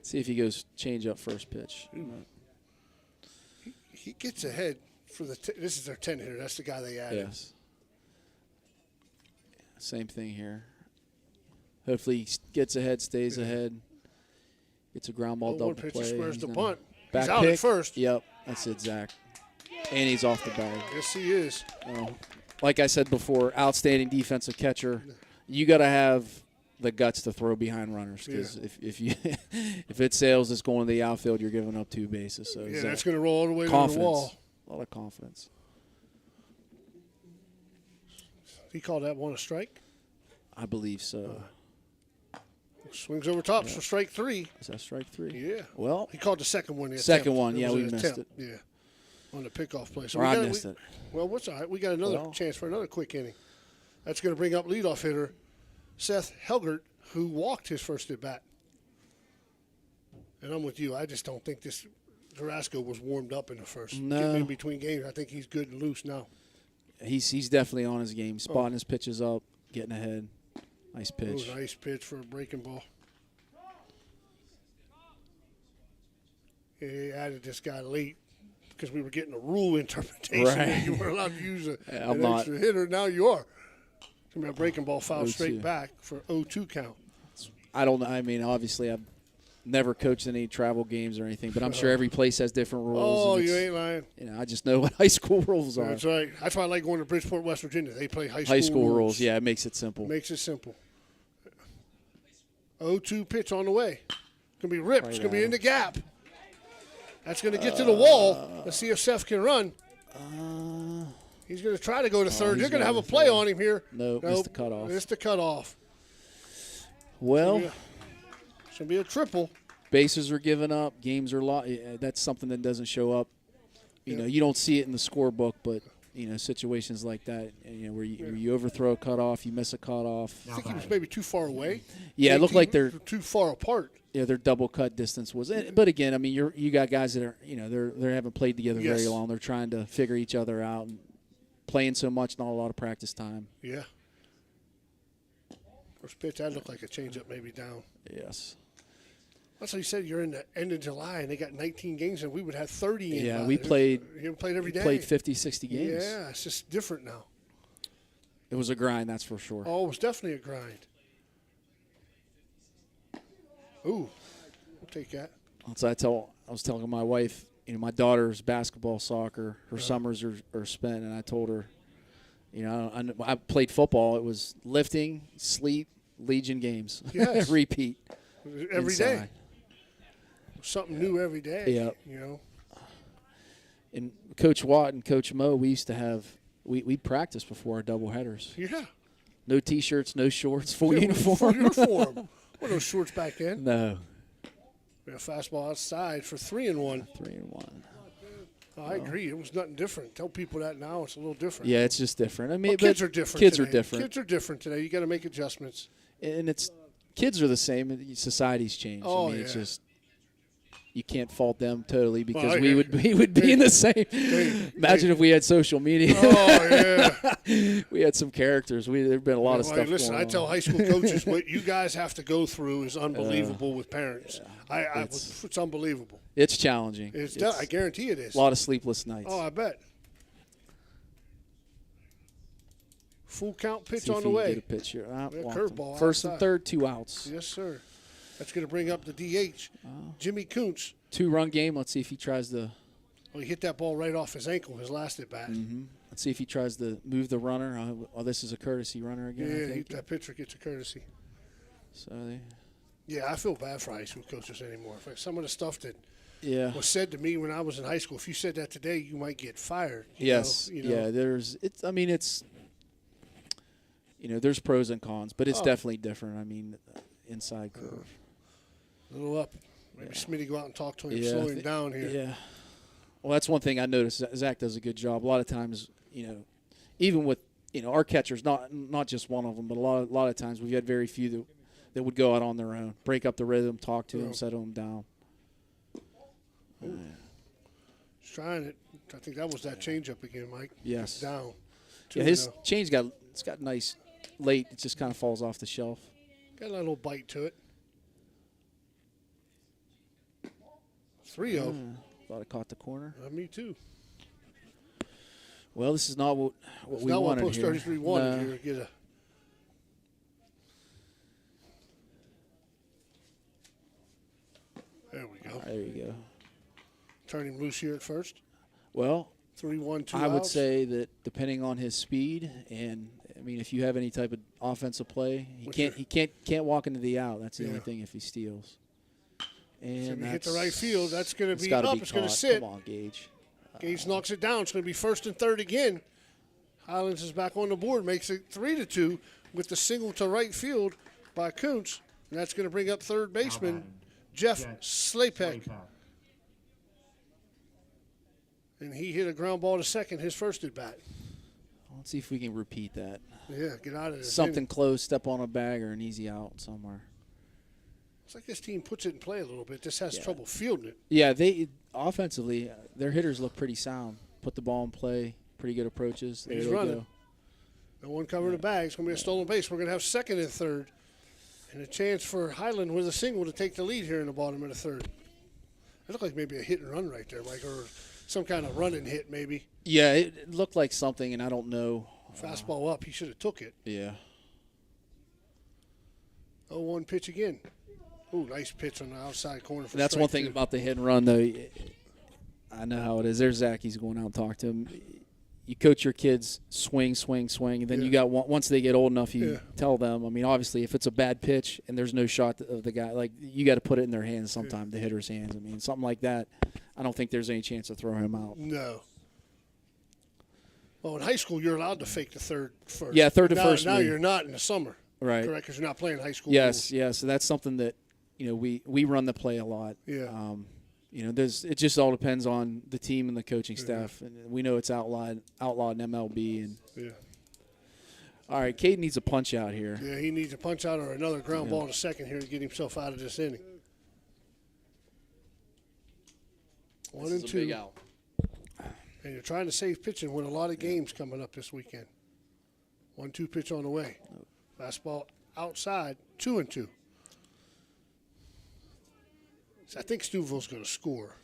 See if he goes change up first pitch. He gets ahead for the. This is their 10 hitter. That's the guy they added. Yes. Same thing here. Hopefully he gets ahead, stays ahead. Gets a ground ball double pitch play. squares the bunt. Back He's out pick. at first. Yep, that's it, Zach. And he's off the bag. Yes, he is. Like I said before, outstanding defensive catcher. You got to have the guts to throw behind runners because if you if it sails, it's going to the outfield. You're giving up 2 bases. So yeah, that's going to roll all the way to the wall. A lot of confidence. He called that one a strike? I believe so. Swings over top for strike 3. Is that strike 3? Yeah. Well, he called the second one. Second one, yeah, we missed it. Yeah, on the pickoff play. So I missed it. Well, what's all right? We got another chance for another quick inning. That's going to bring up leadoff hitter Seth Helgert, who walked his first at bat. And I'm with you. I just don't think this Carrasco was warmed up in the first. No. Getting in between games, I think he's good and loose now. He's definitely on his game, spotting his pitches up, getting ahead. Nice pitch. Oh, nice pitch for a breaking ball. Yeah, he added this guy late because we were getting a rule interpretation. Right. You weren't allowed to use an not. extra hitter. Now you are. It's going to be a breaking ball foul 0-2. straight back for 0-2 count. I don't know. I mean, obviously, I've never coached any travel games or anything, but I'm sure every place has different rules. Oh, you ain't lying. You know, I just know what high school rules are. That's right. That's why I like going to Bridgeport, West Virginia. They play high school rules. Yeah, it makes it simple. Makes it simple. 0-2 pitch on the way. It's going to be ripped. It's going to be in the gap. That's going to get to the wall. Let's see if Seth can run. He's going to try to go to third. They're going to have a play on him here. Nope, missed the cutoff. Missed the cutoff. Well, it's going to be a triple. Bases are given up. Games are lost. That's something that doesn't show up. You know, you don't see it in the scorebook, but you know, situations like that, you know, where you overthrow a cutoff, you miss a cutoff. I think he was maybe too far away. Yeah, it looked like they're too far apart. Yeah, their double cut distance was. But again, I mean, you got guys that are, you know, they haven't played together very long. They're trying to figure each other out and playing so much, not a lot of practice time. Yeah. First pitch, that looked like a changeup, maybe down. Yes. That's how you said you're in the end of July and they got 19 games and we would have 30 in. Yeah, we played. You played every day. Played 50, 60 games. Yeah, it's just different now. It was a grind, that's for sure. Oh, it was definitely a grind. Ooh, we'll take that. So I was telling my wife, you know, my daughter's basketball, soccer, her summers are spent, and I told her, you know, I played football. It was lifting, sleep, Legion games. Yes. Repeat. Every day. Something new every day. Yeah. You know. And Coach Watt and Coach Mo, we used to have we practiced before our doubleheaders. Yeah. No T-shirts, no shorts, full uniform. Full uniform. What are those shorts back then? No. We had a fastball outside for 3-1. 3-1. Oh, I agree. It was nothing different. Tell people that now. It's a little different. Yeah, it's just different. I mean, well, kids are different. Kids today. are different. Kids are different today. You got to make adjustments. And kids are the same. Society's changed. Oh, I mean, yeah. it's just you can't fault them totally because we would be in the same. Imagine if we had social media. Oh yeah. We had some characters. There've been a lot of stuff. Listen, going I on. tell high school coaches what you guys have to go through is unbelievable with parents. Yeah. It's unbelievable. It's challenging. I guarantee it is. A lot of sleepless nights. Oh, I bet. Full count pitch See on if the he can way. Get a pitch here. Curveball. First outside. and third, 2 outs. Yes, sir. That's going to bring up the DH, Jimmy Kuntz. 2-run game. Let's see if he tries to. Well, he hit that ball right off his ankle, his last at bat. Mm-hmm. Let's see if he tries to move the runner. Oh, this is a courtesy runner again. Yeah, I think. that pitcher gets a courtesy. So yeah, I feel bad for high school coaches anymore. Like some of the stuff that was said to me when I was in high school, if you said that today, you might get fired. Yes. You know? Yeah. There's pros and cons, but it's definitely different. I mean, inside curve. A little up. Maybe Smitty go out and talk to him, slow him down here. Yeah. Well, that's one thing I noticed. Zach does a good job. A lot of times, even with our catchers, not just one of them, but a lot of times we've had very few that would go out on their own, break up the rhythm, talk to him, settle him down. He's trying it. I think that was that changeup again, Mike. Yes. Down. Yeah, his change got nice late. It just kind of falls off the shelf. Got a little bite to it. 3-0. Thought it caught the corner. Me too. Well, this is not what we not wanted what Post 33 wanted here. Get a. There we go. There you go. Turn him loose here at first. Well, 3-1, 2 I would outs. say that depending on his speed, and I mean, if you have any type of offensive play, he can't walk into the out. That's the only thing if he steals. And if he hit the right field, that's going to be up. It's going to sit. Come on, Gage. Gage knocks it down. It's going to be 1st and 3rd again. Highlands is back on the board, makes it 3-2 with the single to right field by Kuntz. And that's going to bring up third baseman Jeff Slapek. And he hit a ground ball to second, his first at bat. Let's see if we can repeat that. Yeah, get out of there. Something close, step on a bag, or an easy out somewhere. It's like this team puts it in play a little bit. Just has trouble fielding it. Yeah, they offensively, their hitters look pretty sound. Put the ball in play, pretty good approaches. There He's they running. go. No one covering the bag. It's going to be a stolen base. We're going to have 2nd and 3rd. And a chance for Highland with a single to take the lead here in the bottom of the 3rd. It looked like maybe a hit and run right there, Mike, or some kind of running hit maybe. Yeah, it looked like something, and I don't know. Fastball up. He should have took it. Yeah. 0-1 pitch again. Ooh, nice pitch on the outside corner. For That's one thing about the hit and run, though. I know how it is. There's Zach. He's going out and talk to him. You coach your kids swing, swing, swing, and then you got once they get old enough, you tell them. I mean, obviously, if it's a bad pitch and there's no shot of the guy, like you got to put it in their hands sometime, the hitter's hands. I mean, something like that. I don't think there's any chance to throw him out. No. Well, in high school, you're allowed to fake the third first. Yeah, third to first. Now you're not in the summer. Right. Correct, because you're not playing high school. Yes, yes. So that's something that, we run the play a lot. Yeah. It just all depends on the team and the coaching staff. And we know it's outlawed in MLB. And all right, Cade needs a punch out here. Yeah, he needs a punch out or another ground ball to second here to get himself out of this inning. 1 and 2. Big out. And you're trying to save pitching with a lot of games coming up this weekend. 1-2 pitch on the way. Fastball outside, 2 and 2. So I think Steubenville's going to score.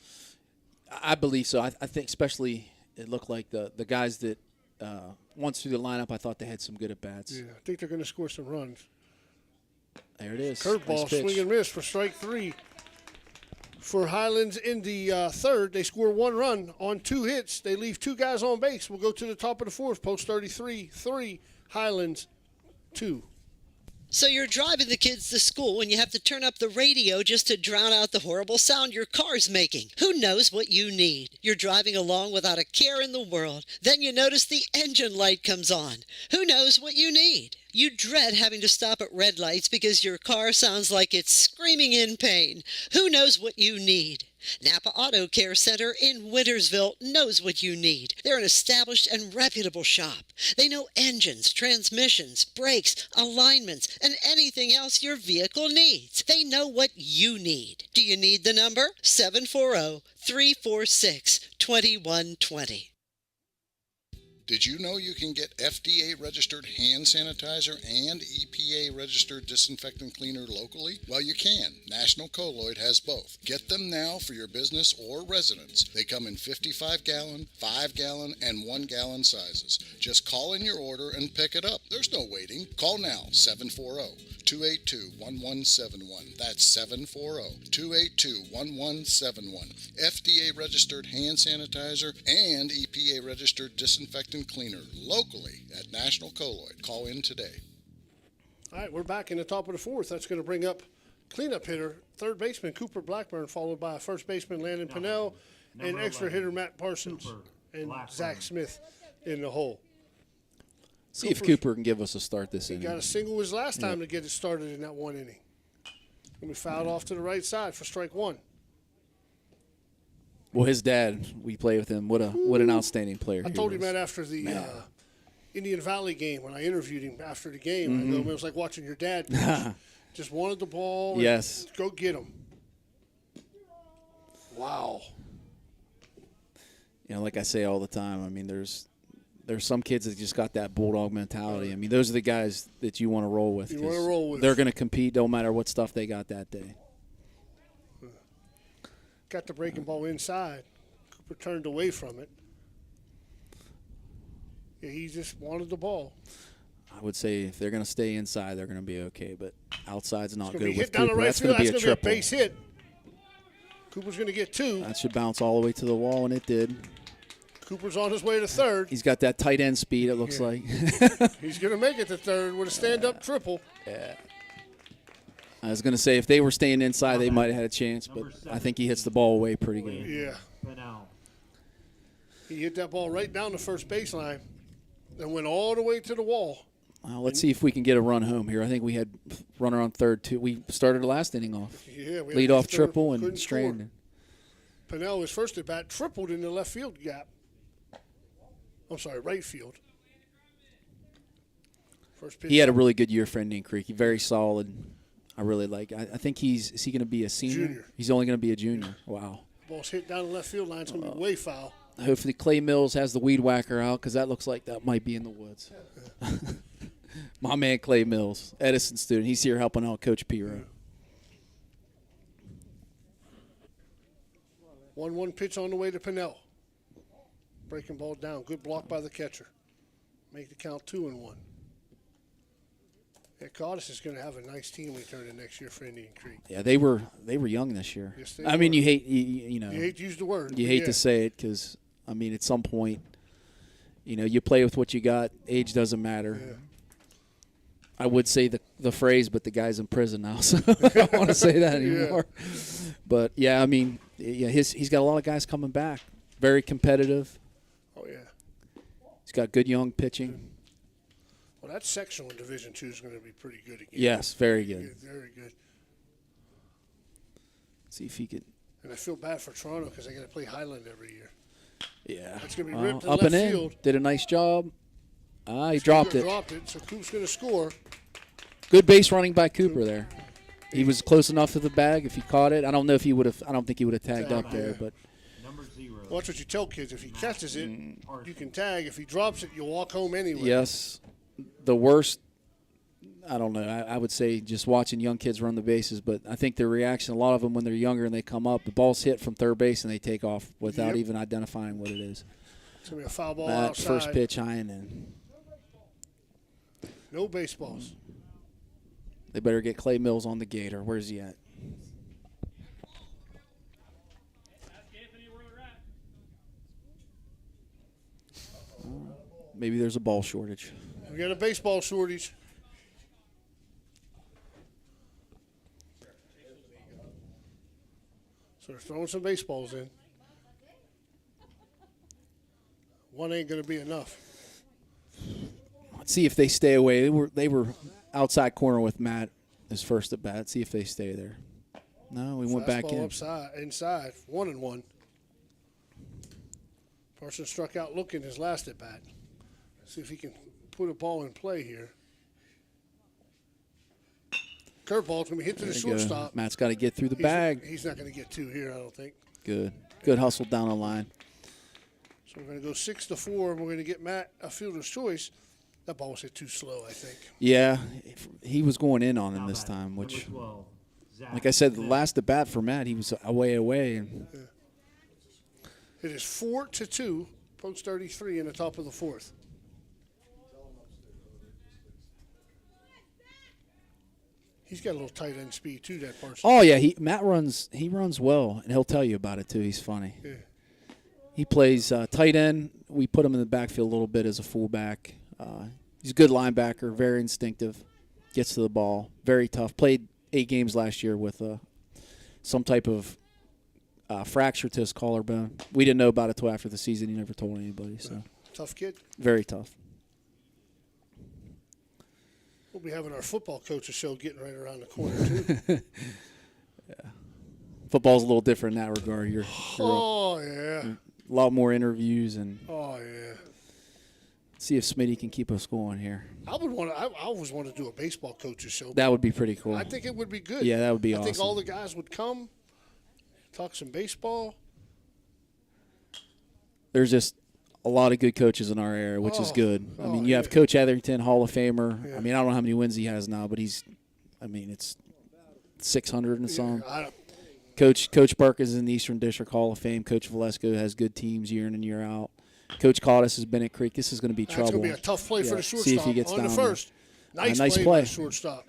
I believe so. I think especially it looked like the guys that once through the lineup, I thought they had some good at-bats. Yeah, I think they're going to score some runs. There it is. Curveball, nice pitch. swing and miss for strike 3. For Highlands in the 3rd, they score 1 run on 2 hits. They leave 2 guys on base. We'll go to the top of the 4th. Post 33, 3. Highlands, 2. So you're driving the kids to school and you have to turn up the radio just to drown out the horrible sound your car's making. Who knows what you need? You're driving along without a care in the world. Then you notice the engine light comes on. Who knows what you need? You dread having to stop at red lights because your car sounds like it's screaming in pain. Who knows what you need? Napa Auto Care Center in Wintersville knows what you need. They're an established and reputable shop. They know engines, transmissions, brakes, alignments, and anything else your vehicle needs. They know what you need. Do you need the number? 740-346-2120. Did you know you can get FDA-registered hand sanitizer and EPA-registered disinfectant cleaner locally? Well, you can. National Colloid has both. Get them now for your business or residence. They come in 55-gallon, 5-gallon, and 1-gallon sizes. Just call in your order and pick it up. There's no waiting. Call now, 740-282-1171. That's 740-282-1171. FDA-registered hand sanitizer and EPA-registered disinfectant cleaner locally at National Colloid. Call in today. All right, we're back in the top of the 4th. That's going to bring up cleanup hitter, third baseman Cooper Blackburn, followed by first baseman Landon Pinnell, and extra hitter Matt Parsons and Zach Smith in the hole. See if Cooper can give us a start this inning. He got a single his last time to get it started in that 1 inning. And we fouled off to the right side for strike 1. Well, his dad, we play with him. What an outstanding player. I told him that after the Indian Valley game when I interviewed him after the game. I go, it was like watching your dad pitch. Just wanted the ball. And yes. Go get him. Wow. You know, like I say all the time, I mean, there's some kids that just got that bulldog mentality. I mean, those are the guys that you want to roll with. You want to roll with. They're going to compete no matter what stuff they got that day. Got the breaking ball inside. Cooper turned away from it. Yeah, he just wanted the ball. I would say if they're going to stay inside, they're going to be okay. But outside's not good with hit down Cooper. The right That's field. going to be a triple. Base hit. Cooper's going to get 2. That should bounce all the way to the wall, and it did. Cooper's on his way to third. He's got that tight end speed, it looks like. He's going to make it to third with a stand-up triple. Yeah. I was going to say, if they were staying inside, they might have had a chance, but I think he hits the ball away pretty good. Yeah. He hit that ball right down the first baseline and went all the way to the wall. Well, let's see if we can get a run home here. I think we had runner on third, too. We started the last inning off. Yeah, we lead off triple and stranded. Pennell, his first at bat, tripled in the left field gap. I'm sorry, right field. First pitch. He had a really good year for Indian Creek. He's very solid. I really like. I think is he going to be a senior? Junior. He's only going to be a junior. Wow. Ball's hit down the left field line. It's going to be way foul. Hopefully Clay Mills has the weed whacker out because that looks like that might be in the woods. My man Clay Mills, Edison student. He's here helping out Coach Piro. 1-1 pitch on the way to Pennell. Breaking ball down. Good block by the catcher. Make the count 2-1. Yeah, Caudice is going to have a nice team returning next year for Indian Creek. Yeah, they were young this year. Yes, they I mean, were. you hate you know. You hate to use the word. You hate to say it because I mean, at some point, you know, you play with what you got. Age doesn't matter. Yeah. I would say the phrase, but the guy's in prison now, so I don't want to say that anymore. Yeah. But yeah, I mean, yeah, he's got a lot of guys coming back. Very competitive. Oh yeah. He's got good young pitching. Well, that sectional in Division II is going to be pretty good again. Yes, very good. Very good. See if he could. And I feel bad for Toronto because they got to play Highland every year. Yeah. It's going to be ripped to up left and field. in. Did a nice job. He dropped it. Dropped it, so Coop's going to score. Good base running by Cooper there. He was close enough to the bag. If he caught it, I don't know if he would have. I don't think he would have tagged up there, but. Watch what you tell kids. If he catches it, you can tag. If he drops it, you'll walk home anyway. Yes. The worst, I don't know, I would say just watching young kids run the bases, but I think their reaction, a lot of them when they're younger and they come up, the ball's hit from third base and they take off without even identifying what it is. It's going to be a foul ball that outside. First pitch high and in. No baseballs. They better get Clay Mills on the gate, or where's he at? Maybe there's a ball shortage. We got a baseball shortage. So they're throwing some baseballs in. One ain't going to be enough. Let's see if they stay away. They were outside corner with Matt his first at bat. See if they stay there. No, we went back in. Inside, 1-1. Parsons struck out looking his last at bat. See if he can put a ball in play here. Curveball's going to be hit to the shortstop. Matt's got to get through the bag. He's not going to get 2 here, I don't think. Good. Good hustle down the line. So we're going to go 6-4, and we're going to get Matt a fielder's choice. That ball was hit too slow, I think. Yeah, he was going in on him this time, which, like I said, the last at bat for Matt, he was away. And It is 4-2, post 33 in the top of the 4th. He's got a little tight end speed too, that Parsons. Oh yeah, Matt runs well, and he'll tell you about it too. He's funny. Yeah. He plays tight end. We put him in the backfield a little bit as a fullback. He's a good linebacker, very instinctive, gets to the ball, very tough. Played 8 games last year with some type of fracture to his collarbone. We didn't know about it till after the season. He never told anybody. So tough kid. Very tough. We'll be having our football coaches show getting right around the corner too. Yeah. Football's a little different in that regard. You're yeah. a lot more interviews and. Oh yeah. See if Smitty can keep us going here. I always want to do a baseball coaches show. That would be pretty cool. I think it would be good. Yeah, that would be awesome. I think all the guys would come, talk some baseball. There's just a lot of good coaches in our area, which is good. I mean, you have Coach Etherington, Hall of Famer. Yeah. I mean, I don't know how many wins he has now, but it's 600 and some. Coach Burke is in the Eastern District Hall of Fame. Coach Valesco has good teams year in and year out. Coach Cottis has been at Creek. This is going to be trouble. It's going to be a tough play for the shortstop. See if he gets on down the first. Nice play by the shortstop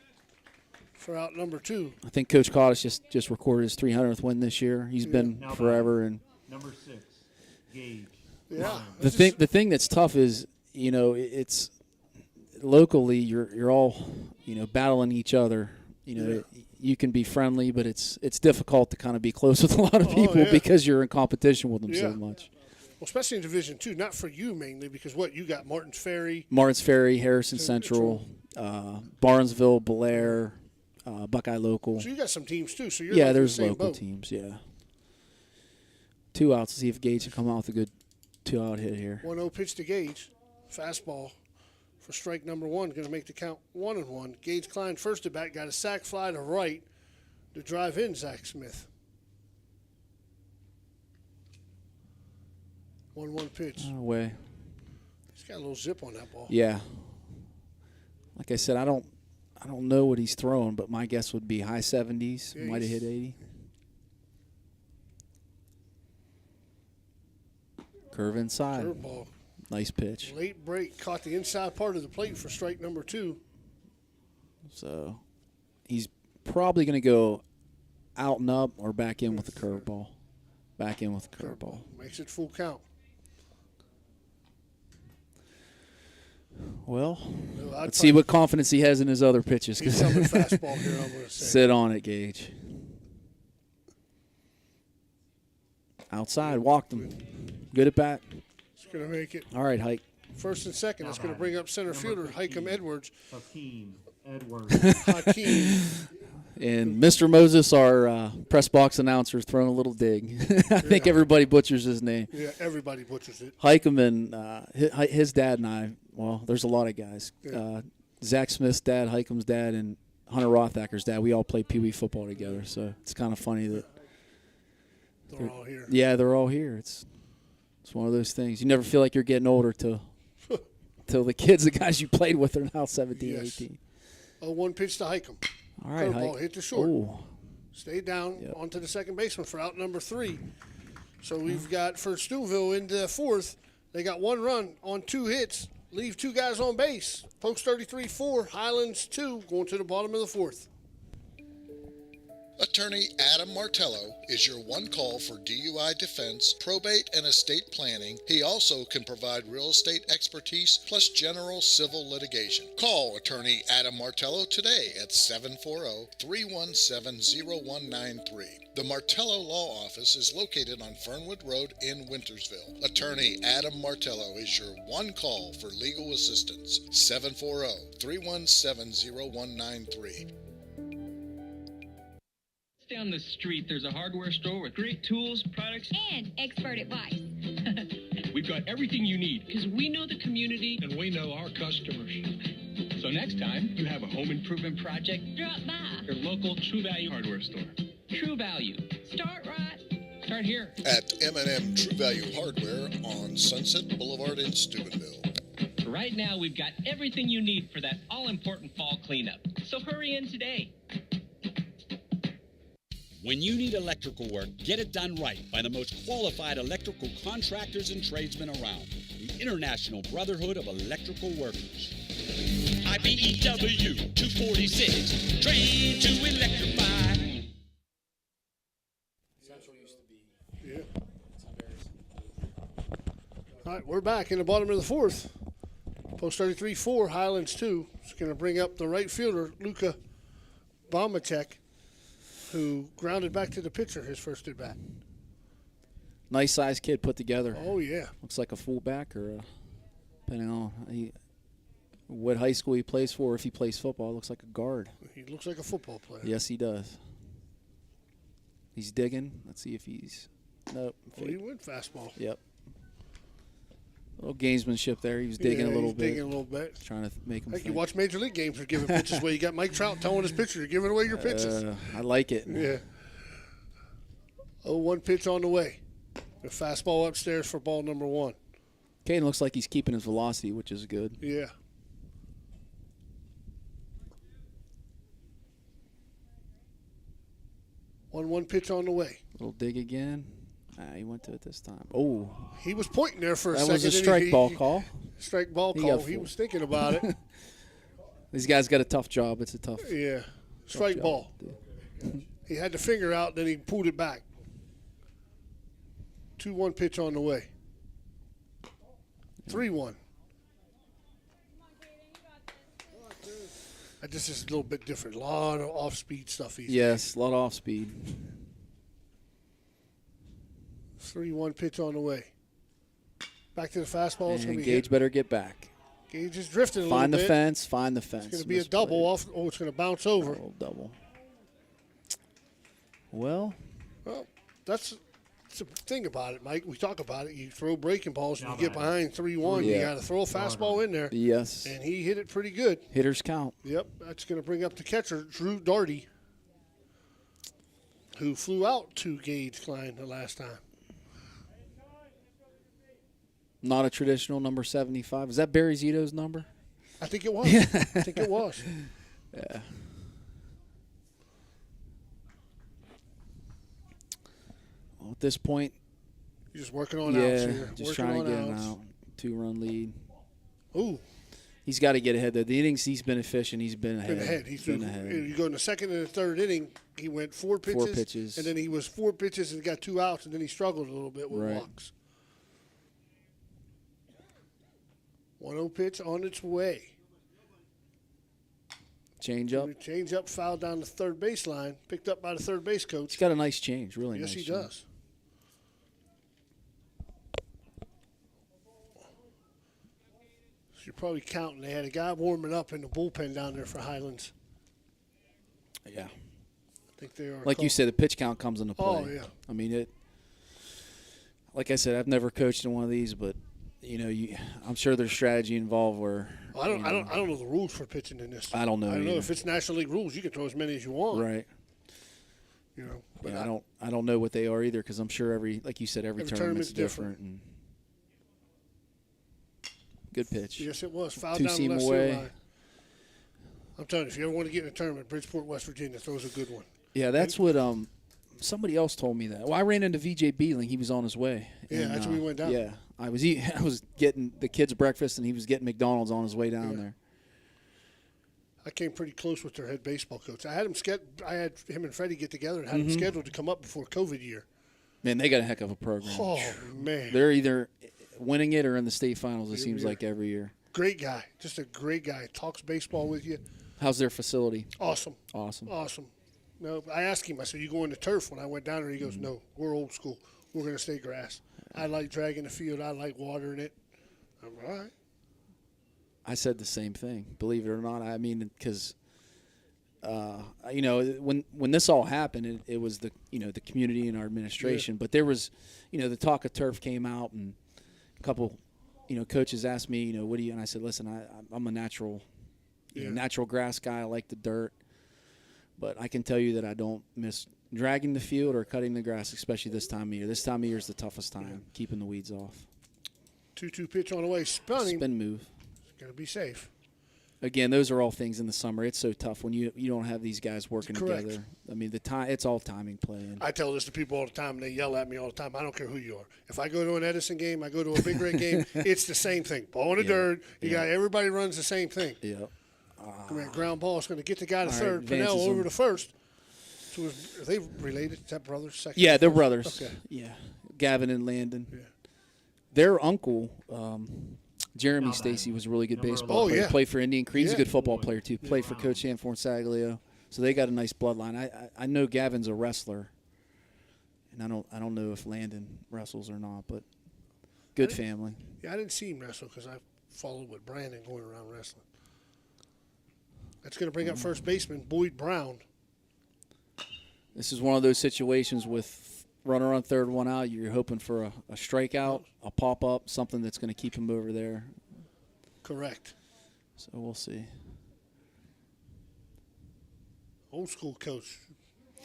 for out number 2. I think Coach Cottis just recorded his 300th win this year. He's been forever. And number 6, Gage. Yeah. The thing that's tough is, it's locally you're all battling each other. You can be friendly, but it's difficult to kind of be close with a lot of people because you're in competition with them so much. Well, especially in Division II, not for you mainly, because you got Martins Ferry, Harrison Central, Barnesville, Belair, Buckeye Local. So you got some teams too. So there's the local teams. Yeah, 2 outs. See if Gage can come out with a good 2-out hit here. 1-0 pitch to Gage, fastball for strike number 1, going to make the count 1-1. Gage Klein first at bat, got a sac fly to right to drive in Zach Smith. 1-1 pitch. Away. He's got a little zip on that ball. Yeah. Like I said, I don't know what he's throwing, but my guess would be high 70s. Yeah, might have hit 80. Curve inside. Curveball. Nice pitch. Late break, caught the inside part of the plate for strike number 2. So he's probably going to go out and up or back in with the curveball. Back in with the curveball. Makes it full count. Well, let's see what confidence he has in his other pitches. He's coming fastball here, I'm going to say. Sit on it, Gage. Outside, walked him. Good at bat. He's going to make it. All right, Hike. First and second. That's going to bring up center fielder Hikem Edwards. Hakeem Edwards. Hakeem. And Mr. Moses, our press box announcer, is throwing a little dig. I think everybody butchers his name. Yeah, everybody butchers it. Hikem and his dad and I, well, there's a lot of guys. Yeah. Zach Smith's dad, Hikem's dad, and Hunter Rothacker's dad, we all play Pee Wee football together. So it's kind of funny that they're all here. Yeah, they're all here. It's one of those things. You never feel like you're getting older till the kids, the guys you played with, are now 17, 18. 0-1 pitch to Hikem. All right, Curveball hit the short. Ooh. Stay down onto the second baseman for out number 3. So we've got for Steubenville in the 4th. They got 1 run on 2 hits. Leave 2 guys on base. Post 33-4, Highlands 2, going to the bottom of the 4th. Attorney Adam Martello is your one call for DUI defense, probate, and estate planning. He also can provide real estate expertise plus general civil litigation. Call Attorney Adam Martello today at 740-317-0193. The Martello Law Office is located on Fernwood Road in Wintersville. Attorney Adam Martello is your one call for legal assistance. 740-317-0193. Down the street, there's a hardware store with great tools, products, and expert advice. We've got everything you need because we know the community and we know our customers. So next time you have a home improvement project, Drop by your local True Value hardware store. True Value. Start right. Start here. At M&M True Value Hardware on Sunset Boulevard in Steubenville. Right now, we've got everything you need for that all-important fall cleanup. So hurry in today. When you need electrical work, get it done right by the most qualified electrical contractors and tradesmen around. The International Brotherhood of Electrical Workers. IBEW 246, trained to electrify. Central used to be. Yeah. All right, we're back in the bottom of the 4th. Post 33-4, Highlands 2. It's going to bring up the right fielder, Luka Bomatek, who grounded back to the pitcher his first at bat. Nice sized kid put together. Oh, yeah. Looks like a fullback or depending on what high school he plays for. If he plays football, looks like a guard. He looks like a football player. Yes, he does. He's digging. Let's see if he's – nope. Oh, he went fastball. Yep. A little gamesmanship there. He was digging a little bit. Digging a little bit. Trying to make him Like think. you watch Major League games, they're giving pitches away. You got Mike Trout telling his pitcher, you're giving away your pitches. I like it. Yeah. 0-1 pitch on the way. The fastball upstairs for ball number 1. Caden looks like he's keeping his velocity, which is good. Yeah. 1-1 pitch on the way. Little dig again. He went to it this time. Oh. He was pointing there for a that second. That was a strike ball call. Strike ball call. He was thinking about it. These guys got a tough job. It's a tough. Yeah. Strike ball. He had the finger out, then he pulled it back. 2-1 pitch on the way. 3-1. This is a little bit different. A lot of off-speed stuff. Yes, a lot of off-speed. 3-1 pitch on the way. Back to the fastball. It's And Gage better get back. Gage is drifting a little Find bit. the fence. Find the fence. It's going to be a double off. Oh, it's going to bounce over. Oh, double. Well, that's the thing about it, Mike. We talk about it. You throw breaking balls and you get behind 3-1. You got to throw a fastball in there. Yes. And he hit it pretty good. Hitters count. Yep. That's going to bring up the catcher, Drew Daugherty, who flew out to Gage Klein the last time. Not a traditional number 75. Is that Barry Zito's number? I think it was. I think it was. Yeah. Well, at this point, you're just working on outs here. Just trying to get an out. 2-run lead. Ooh. He's got to get ahead, though. The innings he's been efficient. He's been ahead. He's been ahead. You go in the second and the third inning, he went 4 pitches. 4 pitches. And then he was 4 pitches and got 2 outs, and then he struggled a little bit with walks. 1-0 pitch on its way. Change up. Change up, foul down the third baseline, picked up by the third base coach. He's got a nice change, really nice. Yes, he does. So you're probably counting. They had a guy warming up in the bullpen down there for Highlands. Yeah. I think they are. Like you said, the pitch count comes into play. Oh, yeah. I mean, like I said, I've never coached in one of these, but I'm sure there's strategy involved where. I don't know the rules for pitching in this. I don't know. I don't know if it's National League rules. You can throw as many as you want. Right. But I don't know what they are either because I'm sure like you said, every tournament's different. And good pitch. Yes, it was. Foul down the Two-seam left away. field line. I'm telling you, if you ever want to get in a tournament, Bridgeport, West Virginia throws a good one. Yeah, that's what somebody else told me that. Well, I ran into VJ Beeling. He was on his way. Yeah, that's when we went down. Yeah, I was getting the kids breakfast, and he was getting McDonald's on his way down there. I came pretty close with their head baseball coach. I had him and Freddie get together and had him scheduled to come up before COVID year. Man, they got a heck of a program. Oh, man. They're either winning it or in the state finals, it seems like every year. Great guy. Just a great guy. Talks baseball with you. How's their facility? Awesome. Awesome. No, I asked him, I said, you going to turf when I went down there? He goes, no, we're old school. We're going to stay grass. I like dragging the field. I like watering it. I'm all right. I said the same thing, believe it or not. I mean, because, when this all happened, it was the community and our administration. But there was, the talk of turf came out, and a couple, coaches asked me, what do you? And I said, listen, I'm a natural grass guy. I like the dirt. But I can tell you that I don't miss dragging the field or cutting the grass, especially this time of year. This time of year is the toughest time, keeping the weeds off. 2-2 pitch on the way. Spin move. Got to be safe. Again, those are all things in the summer. It's so tough when you don't have these guys working together. I mean, it's all timing playing. I tell this to people all the time, and they yell at me all the time. I don't care who you are. If I go to an Edison game, I go to a Big Red game, it's the same thing. Ball in the dirt. Everybody runs the same thing. Yeah. Ground ball is going to get the guy to third. Pinnell over to first. So are they related? Is that brothers? Second? Yeah, they're brothers. Okay. Yeah, Gavin and Landon. Yeah. Their uncle, Jeremy Stacy, was a really good baseball player. Played for Indian Creek. He's a good football player too. Played for Coach Sanford Saglio. So they got a nice bloodline. I know Gavin's a wrestler, and I don't know if Landon wrestles or not, but good family. Yeah, I didn't see him wrestle because I followed with Brandon going around wrestling. That's going to bring up first baseman Boyd Brown. This is one of those situations with runner on third, one out. You're hoping for a strikeout, a pop-up, something that's going to keep him over there. Correct. So we'll see. Old school coach.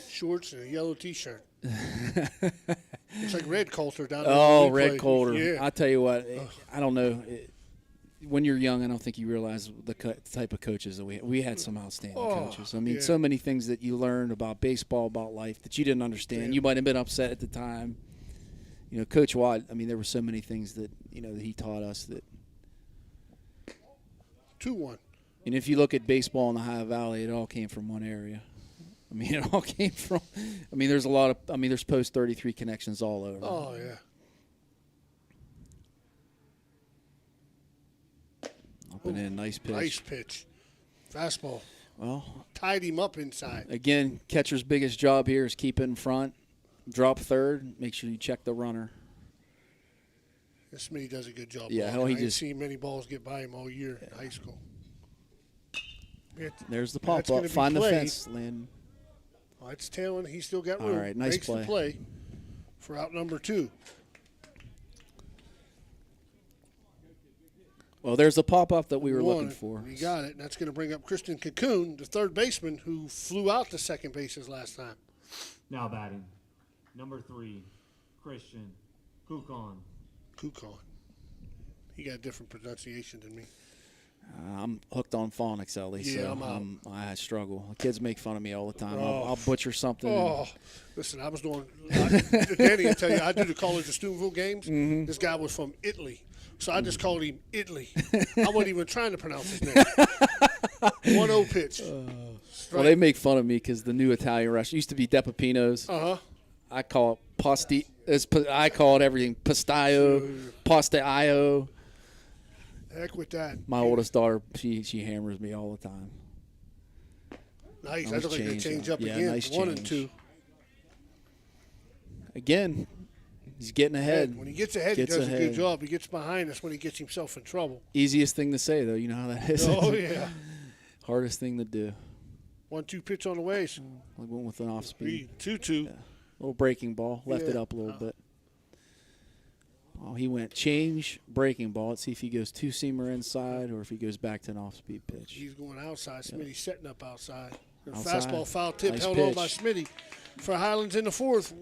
Shorts and a yellow T-shirt. It's like Red Coulter down there. Oh, Red Coulter. Yeah. I tell you what, I don't know. When you're young, I don't think you realize the type of coaches that we had some outstanding coaches. I mean, so many things that you learned about baseball, about life that you didn't understand. Yeah. You might have been upset at the time. You know, Coach Watt, I mean, there were so many things that, that he taught us that. 2-1. And if you look at baseball in the Ohio Valley, it all came from one area. I mean, it all came from – there's a lot of – there's post-33 connections all over. Oh, yeah. Up and in, nice pitch. Nice pitch. Fastball. Well. Tied him up inside. Again, catcher's biggest job here is keep it in front, drop third, make sure you check the runner. Smitty does a good job. Yeah, I he ain't just seen many balls get by him all year in high school. There's the pop-up. Find the fence, Lynn. Oh, it's tailing. He's still got room. All right, nice Makes play. the play for out number 2. Well, there's the pop-up that we were looking for. We got it, and that's going to bring up Christian Cocoon, the third baseman, who flew out to second bases last time. Now batting, number 3, Christian Kukon. Kukon. He got a different pronunciation than me. I'm hooked on phonics, Ellie, Yeah, so I struggle. The kids make fun of me all the time. I'll butcher something. Oh, listen, I was doing Danny will tell you, I do the College of Steubenville games. Mm-hmm. This guy was from Italy, so I just called him Italy. I wasn't even trying to pronounce his name. 1-0 pitch. Well, they make fun of me because the new Italian restaurant used to be De Pepino's. Uh-huh. I call it pasti. I call it everything. Pastaio, pastaio. Heck with that. My oldest daughter, she hammers me all the time. Nice. I look like they change up again. Nice 1 and change. 2. Again, he's getting ahead. When he gets ahead, he does a good job. He gets behind. That's when he gets himself in trouble. Easiest thing to say, though. You know how that is. Oh, yeah. Hardest thing to do. 1-2 pitch on the way. I went with an off speed. 2-2. Yeah. Little breaking ball. Left it up a little bit. Oh, he went change, breaking ball. Let's see if he goes two-seamer inside or if he goes back to an off-speed pitch. He's going outside. Smitty's setting up outside. Outside. Fastball foul tip Nice held pitch. on by Smitty for Highlands in the 4th.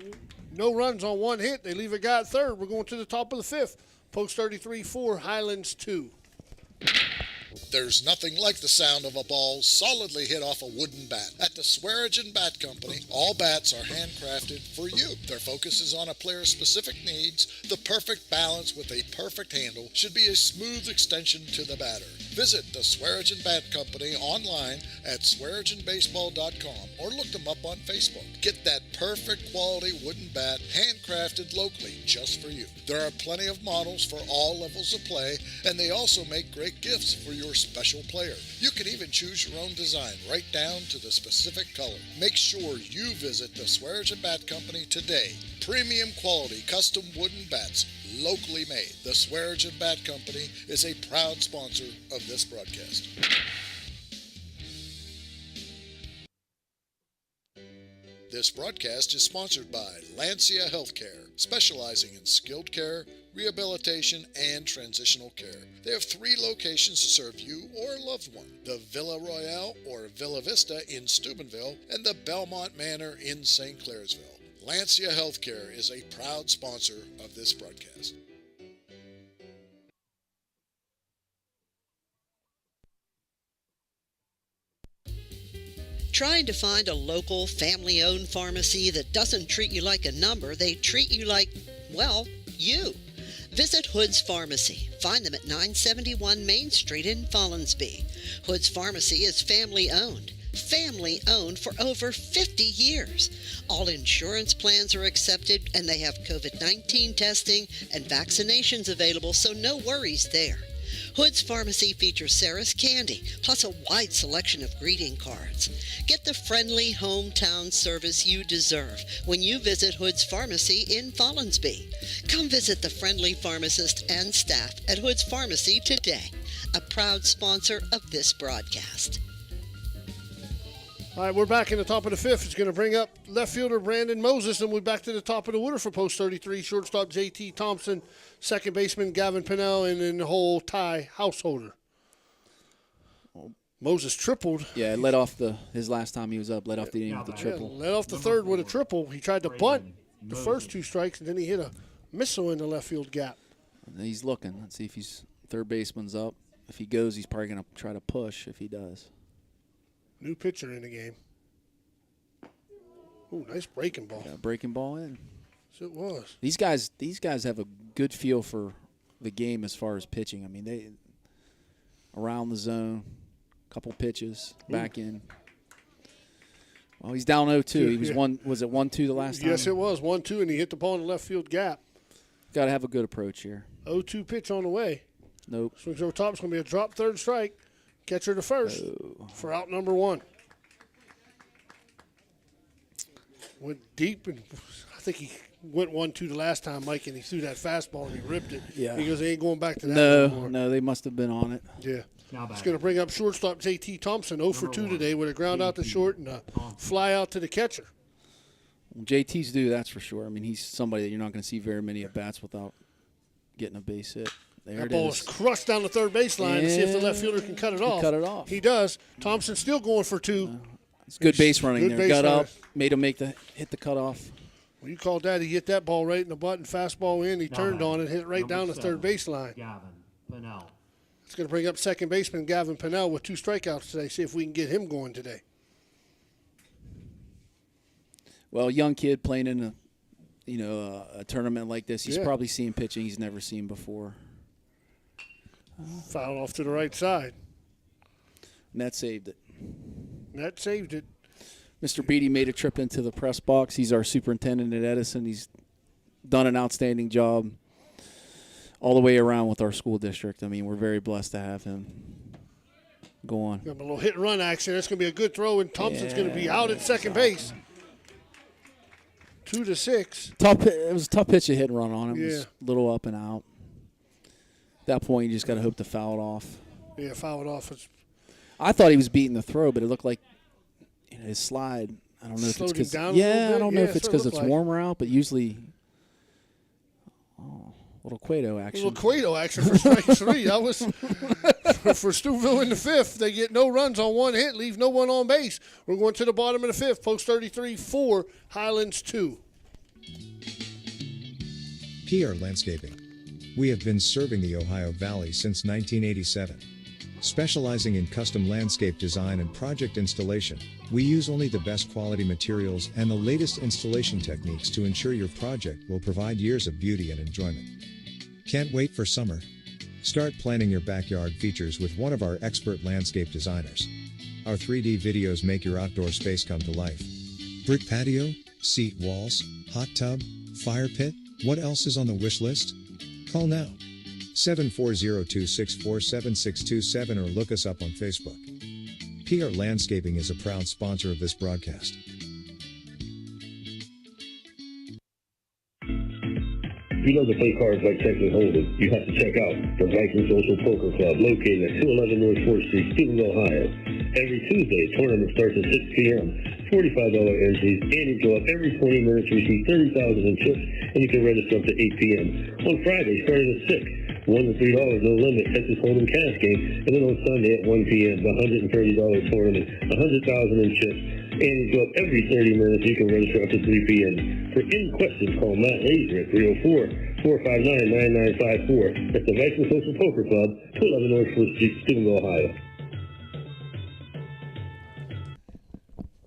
No runs on 1 hit. They leave a guy at third. We're going to the top of the 5th. Post 33-4, Highlands 2. There's nothing like the sound of a ball solidly hit off a wooden bat. At the Swearingen Bat Company, all bats are handcrafted for you. Their focus is on a player's specific needs. The perfect balance with a perfect handle should be a smooth extension to the batter. Visit the Swearingen Bat Company online at swearingenbaseball.com or look them up on Facebook. Get that perfect quality wooden bat handcrafted locally just for you. There are plenty of models for all levels of play, and they also make great gifts for your special player. You can even choose your own design right down to the specific color. Make sure you visit the Swearingen Bat Company today. Premium quality custom wooden bats, locally made. The Swearingen Bat Company is a proud sponsor of this broadcast. This broadcast is sponsored by Lancia Healthcare, specializing in skilled care, rehabilitation, and transitional care. They have 3 locations to serve you or a loved one: the Villa Royale or Villa Vista in Steubenville and the Belmont Manor in St. Clairsville. Lancia Healthcare is a proud sponsor of this broadcast. Trying to find a local, family-owned pharmacy that doesn't treat you like a number, they treat you like, well, you. Visit Hood's Pharmacy. Find them at 971 Main Street in Follinsby. Hood's Pharmacy is family-owned. Family-owned for over 50 years. All insurance plans are accepted, and they have COVID-19 testing and vaccinations available, so no worries there. Hood's Pharmacy features Sarah's Candy, plus a wide selection of greeting cards. Get the friendly hometown service you deserve when you visit Hood's Pharmacy in Follinsby. Come visit the friendly pharmacist and staff at Hood's Pharmacy today, a proud sponsor of this broadcast. All right, we're back in the top of the fifth. It's going to bring up left fielder Brandon Moses, and we're back to the top of the order for post 33. Shortstop JT Thompson, second baseman Gavin Pennell, and then the whole Ty Householder. Moses tripled. Yeah, led off his last time he was up, led off the inning with the triple. Yeah, led off the third with a triple. He tried to bunt the first two strikes, and then he hit a missile in the left field gap. And he's looking. Let's see if he's third baseman's up. If he goes, he's probably going to try to push if he does. New pitcher in the game. Ooh, nice breaking ball. Yeah, breaking ball in. Yes, it was. These guys have a good feel for the game as far as pitching. I mean, they around the zone, couple pitches, back in. Well, he's down 0-2. He was Was it 1-2 the last time? Yes, it was 1-2, and he hit the ball in the left field gap. Got to have a good approach here. 0-2 pitch on the way. Nope. Swings over top. It's going to be a drop third strike. Catcher to first for out number one. Went deep, and I think he went 1-2 the last time, Mike, and he threw that fastball and he ripped it. Yeah. He goes, he ain't going back to that anymore. No, they must have been on it. Yeah. It's going to bring up shortstop JT Thompson, 0 for 2 today with a ground out to short and a fly out to the catcher. Well, JT's due, that's for sure. I mean, he's somebody that you're not going to see very many at-bats without getting a base hit. There That it ball is. is crushed down the third baseline to see if the left fielder can cut it off. Cut it off. He does. Thompson still going for 2. It's good base running Good there. base Got running. up, made him hit the cutoff. Well, you called that. He hit that ball right in the button, fastball in. He turned on it, hit it right down the third baseline. Gavin Pennell. It's going to bring up second baseman Gavin Pennell with 2 strikeouts today. See if we can get him going today. Well, young kid playing in a tournament like this, he's probably seeing pitching he's never seen before. Foul off to the right side. Net saved it. Net saved it. Mr. Beatty made a trip into the press box. He's our superintendent at Edison. He's done an outstanding job all the way around with our school district. I mean, we're very blessed to have him. Go on. Got a little hit and run action. That's going to be a good throw, and Thompson's going to be out at second base. 2-6. It was a tough pitch to hit and run on him. It was Yeah. a little up and out. At that point, you just got to hope to foul it off. Yeah, foul it off. I thought he was beating the throw, but it looked like his slide. I don't know if it's because I don't know if it's because it's warmer out, but usually little Cueto action. Little Cueto action for strike 3. That was for Steubenville in the 5th. They get no runs on 1 hit, leave no one on base. We're going to the bottom of the 5th. Post 33 4, Highlands 2. PR Landscaping. We have been serving the Ohio Valley since 1987. Specializing in custom landscape design and project installation, we use only the best quality materials and the latest installation techniques to ensure your project will provide years of beauty and enjoyment. Can't wait for summer? Start planning your backyard features with one of our expert landscape designers. Our 3D videos make your outdoor space come to life. Brick patio, seat walls, hot tub, fire pit, what else is on the wish list? Call now. 740-264-7627 or look us up on Facebook. PR Landscaping is a proud sponsor of this broadcast. If you love to play cards like Texas Hold'em, you have to check out the Viking Social Poker Club located at 211 North 4th Street, Steubenville, Ohio. Every Tuesday, tournament starts at 6 p.m. $45 entries, and you go up every 20 minutes to receive $30,000 in chips, and you can register up to 8 p.m. On Friday, starting at 6, $1 to $3, no limit, Texas Hold'em cash game, and then on Sunday at 1 p.m., the $130 tournament, $100,000 in chips, and you go up every 30 minutes, you can register up to 3 p.m. For any questions, call Matt Laser at 304-459-9954. That's the Viking Social Poker Club, 211 North 4th Street, Steubenville, Ohio.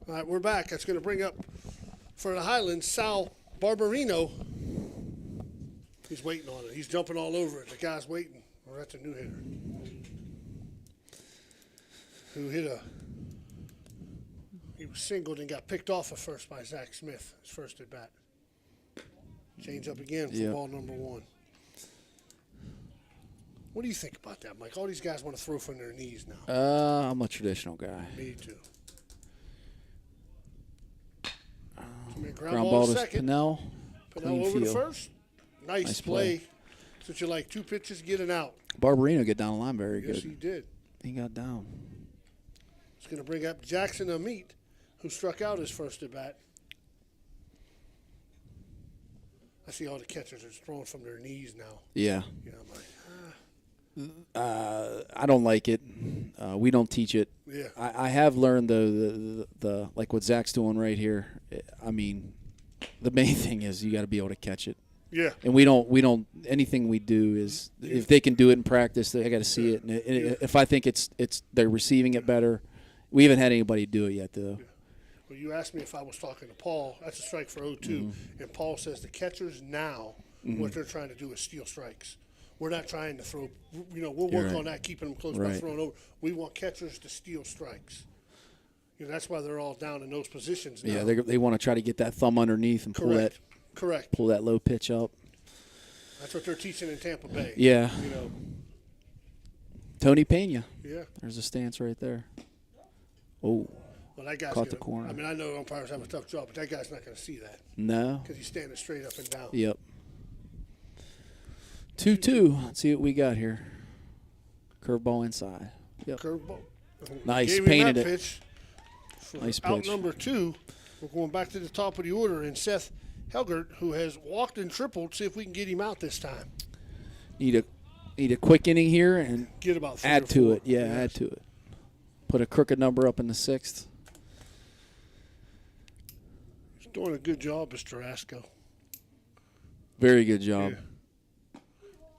All right, we're back. That's going to bring up for the Highlands, Sal Barbarino. He's waiting on it. He's jumping all over it. The guy's waiting. Well, that's a new hitter. Who he was singled and got picked off at first by Zach Smith, his first at bat. Change up again for ball number 1. What do you think about that, Mike? All these guys want to throw from their knees now. I'm a traditional guy. Me too. Ground ball to Pennell. Pennell over to first. Nice play. That's what you like. 2 pitches, get it out. Barbarino get down the line very good. Yes, he did. He got down. It's going to bring up Jackson Amit who struck out his first at bat. I see all the catchers are throwing from their knees now. Yeah. You know, I'm like, I don't like it. We don't teach it. Yeah. I have learned though the like what Zach's doing right here. I mean, the main thing is you got to be able to catch it. Yeah. And we don't anything we do is if they can do it in practice, I got to see it. And if I think it's they're receiving it better, we haven't had anybody do it yet though. Yeah. Well, you asked me if I was talking to Paul. That's a strike for 0-2. And Paul says the catchers now, what they're trying to do is steal strikes. We're not trying to throw, we'll work on that, keeping them close by throwing over. We want catchers to steal strikes. That's why they're all down in those positions now. Yeah, they want to try to get that thumb underneath and pull that low pitch up. That's what they're teaching in Tampa Bay. Yeah. Tony Pena. Yeah. There's a stance right there. Oh. Well, that guy's caught the corner. I mean, I know umpires have a tough job, but that guy's not going to see that. No. Because he's standing straight up and down. Yep. 2-2. Let's see what we got here. Curveball inside. Yep. Curveball. Nice. Painted it. Pitch. Nice pitch. Out number 2, we're going back to the top of the order, and Seth Helgert, who has walked and tripled, see if we can get him out this time. Need a quick inning here and get about 3 add or to 4. it. Yeah, add to it. Put a crooked number up in the 6th. He's doing a good job, Mr. Asco. Very good job. Yeah.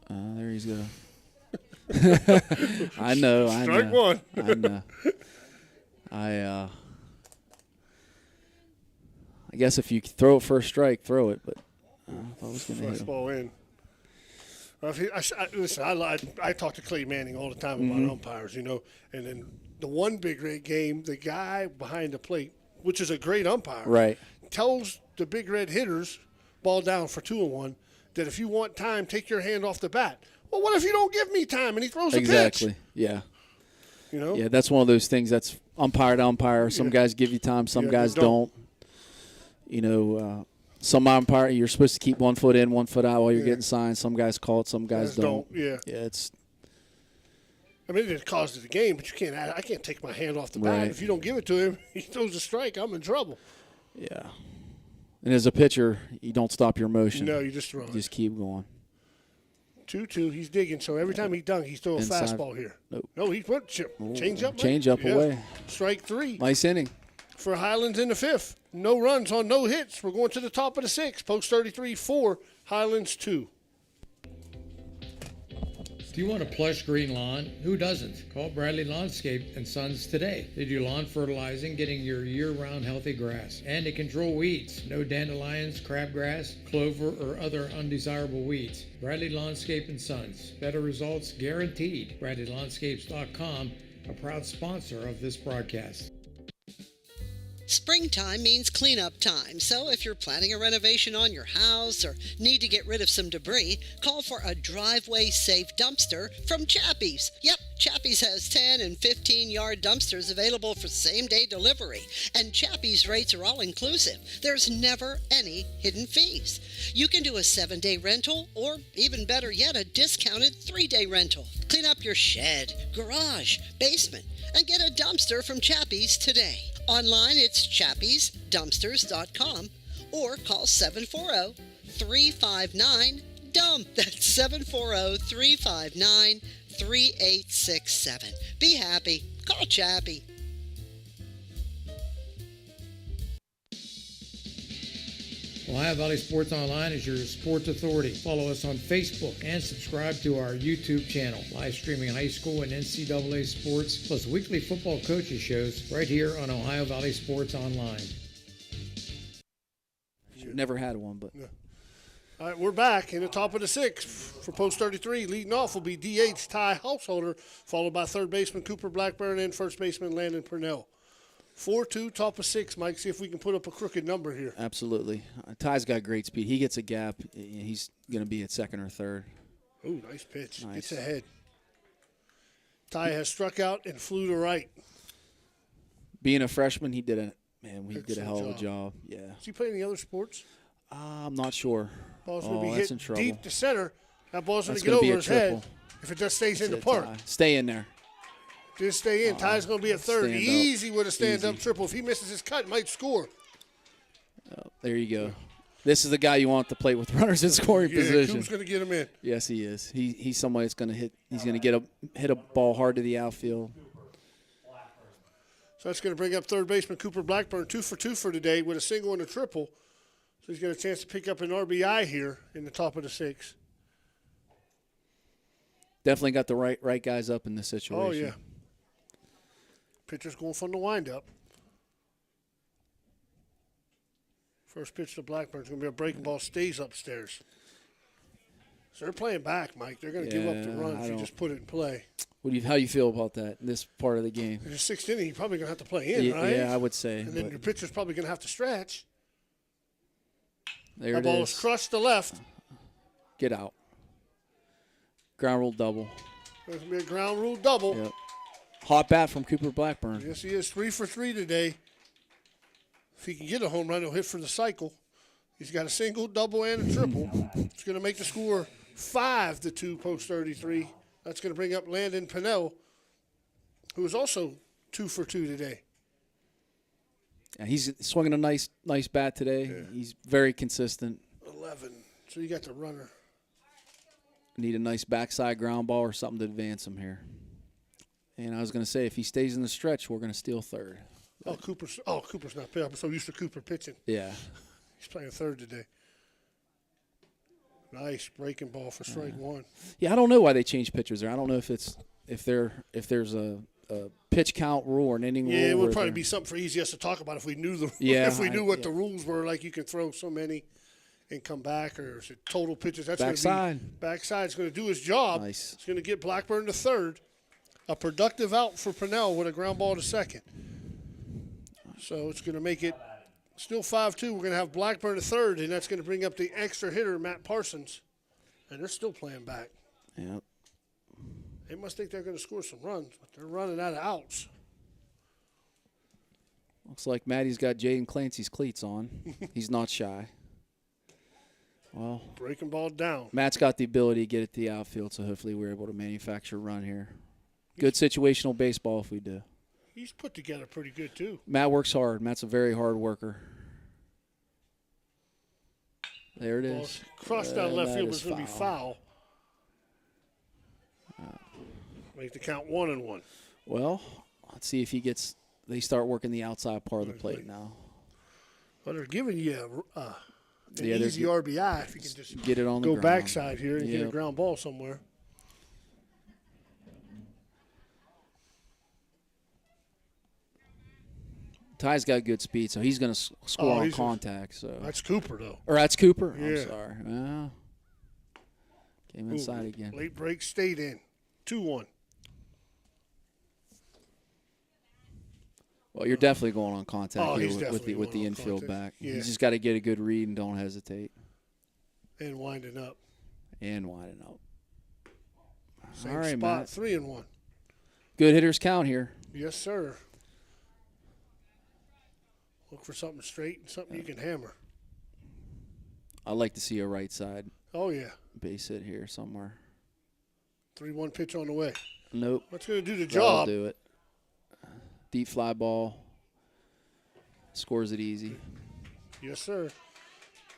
There he's go. I know. Strike one. I know. I guess if you throw it for a strike, throw it. But I thought I was going to hit him. Ball in. Listen, I talk to Clay Manning all the time about umpires, and then the one big red game, the guy behind the plate, which is a great umpire, right, tells the big red hitters, ball down for 2-1, that if you want time, take your hand off the bat. Well, what if you don't give me time and he throws a pitch? Exactly. Yeah. Yeah, that's one of those things that's umpire to umpire. Some guys give you time, some guys don't. Some umpire, you're supposed to keep 1 foot in, 1 foot out while you're getting signed. Some guys call it, some guys don't. Yeah. Yeah, it's. I mean, it caused the game, but I can't take my hand off the bat. If you don't give it to him, he throws a strike, I'm in trouble. Yeah. And as a pitcher, you don't stop your motion. No, you just throw it. You just keep going. 2-2, he's digging. So every time he dunks, he's throwing a fastball here. Nope. No, he put change up. Change up away. Strike 3. Nice inning. For Highlands in the 5th. No runs on no hits. We're going to the top of the 6th. Post 33-4, Highlands 2. Do you want a plush green lawn? Who doesn't? Call Bradley Landscape and Sons today. They do lawn fertilizing, getting your year-round healthy grass. And they control weeds. No dandelions, crabgrass, clover, or other undesirable weeds. Bradley Landscape and Sons. Better results guaranteed. BradleyLandscapes.com, a proud sponsor of this broadcast. Springtime means cleanup time, so if you're planning a renovation on your house or need to get rid of some debris, call for a driveway-safe dumpster from Chappie's. Yep, Chappie's has 10 and 15-yard dumpsters available for same-day delivery, and Chappie's rates are all-inclusive. There's never any hidden fees. You can do a 7-day rental, or even better yet, a discounted 3-day rental. Clean up your shed, garage, basement, and get a dumpster from Chappie's today. Online, it's chappiesdumpsters.com or call 740-359-DUMP. That's 740-359-3867. Be happy. Call Chappie. Ohio Valley Sports Online is your sports authority. Follow us on Facebook and subscribe to our YouTube channel. Live streaming high school and NCAA sports, plus weekly football coaches shows right here on Ohio Valley Sports Online. Never had one, but. Yeah. All right, we're back in the top of the 6th. For Post 33, leading off will be DH Ty Householder, followed by third baseman Cooper Blackburn and first baseman Landon Purnell. 4-2, top of 6, Mike. See if we can put up a crooked number here. Absolutely. Ty's got great speed. He gets a gap. He's going to be at second or third. Ooh, nice pitch. Nice. Gets ahead. Ty has struck out and flew to right. Being a freshman, he did a hell of a job. Yeah. Does he play any other sports? I'm not sure. Ball's going to be hit hit in trouble. deep to center. That ball's going to That's get gonna over his head if it just stays in the park. Stay in there. Just stay in. Ty's going to be at third. Stand up. Easy with a stand-up Easy. triple. If he misses his cut, might score. Oh, there you go. This is the guy you want to play with runners in scoring position. Who's going to get him in? Yes, he is. He's somebody that's going to hit. He's going to hit a ball hard to the outfield. So that's going to bring up third baseman Cooper Blackburn, 2 for 2 for today with a single and a triple. So he's got a chance to pick up an RBI here in the top of the 6. Definitely got the right guys up in this situation. Oh, yeah. Pitcher's going from the windup. First pitch to Blackburn's going to be a breaking ball, stays upstairs. So they're playing back, Mike. They're going to give up the run if you just put it in play. How do you feel about that, this part of the game? In the 6th inning, you're probably going to have to play in, right? Yeah, I would say. And then your pitcher's probably going to have to stretch. There that it ball is. is crushed to left. Get out. Ground rule double. There's going to be a ground rule double. Yep. Hot bat from Cooper Blackburn. Yes, he is 3 for 3 today. If he can get a home run, he'll hit for the cycle. He's got a single, double, and a triple. It's going to make the score 5-2 post 33. That's going to bring up Landon Pinnell, who is also 2 for 2 today. Yeah, he's swinging a nice bat today. Yeah. He's very consistent. 11. So you got the runner. Need a nice backside ground ball or something to advance him here. And I was going to say, if he stays in the stretch, we're going to steal third. Cooper's not pitching. I'm so used to Cooper pitching. Yeah. He's playing third today. Nice breaking ball for strike one. Yeah, I don't know why they changed pitchers there. I don't know if there's a pitch count rule or an inning rule. Yeah, it would probably be something for easy us to talk about if we knew what the rules were. Like you can throw so many and come back, or is it total pitches? That's backside. Backside's going to do his job. Nice. It's going to get Blackburn to third. A productive out for Purnell with a ground ball to second. So it's going to make it still 5-2. We're going to have Blackburn to third, and that's going to bring up the extra hitter, Matt Parsons. And they're still playing back. Yep. They must think they're going to score some runs, but they're running out of outs. Looks like Maddie's got Jaden Clancy's cleats on. He's not shy. Well, breaking ball down. Matt's got the ability to get it to the outfield, so hopefully we're able to manufacture a run here. Good situational baseball if we do. He's put together pretty good, too. Matt works hard. Matt's a very hard worker. There it is. Crossed down left field, but it's going to be foul. Make the count 1-1. Well, let's see if they start working the outside part of the plate now. Well, they're giving you an easy RBI if you can just get it on the go ground. backside here and get a ground ball somewhere. Ty's got good speed, so he's going to score on contact. So that's Cooper, though. Or that's Cooper? Yeah. I'm sorry. Well, came inside again. Late break stayed in. 2-1. Well, you're definitely going on contact here with the infield contact. back. Yeah. You just got to get a good read and don't hesitate. And winding up. Same all right, spot, Matt. 3-1. Good hitters count here. Yes, sir. Look for something straight and something you can hammer. I'd like to see a right side. Oh, yeah. Base hit here somewhere. 3-1 pitch on the way. Nope. That's going to do the job. That'll do it. Deep fly ball. Scores it easy. Yes, sir.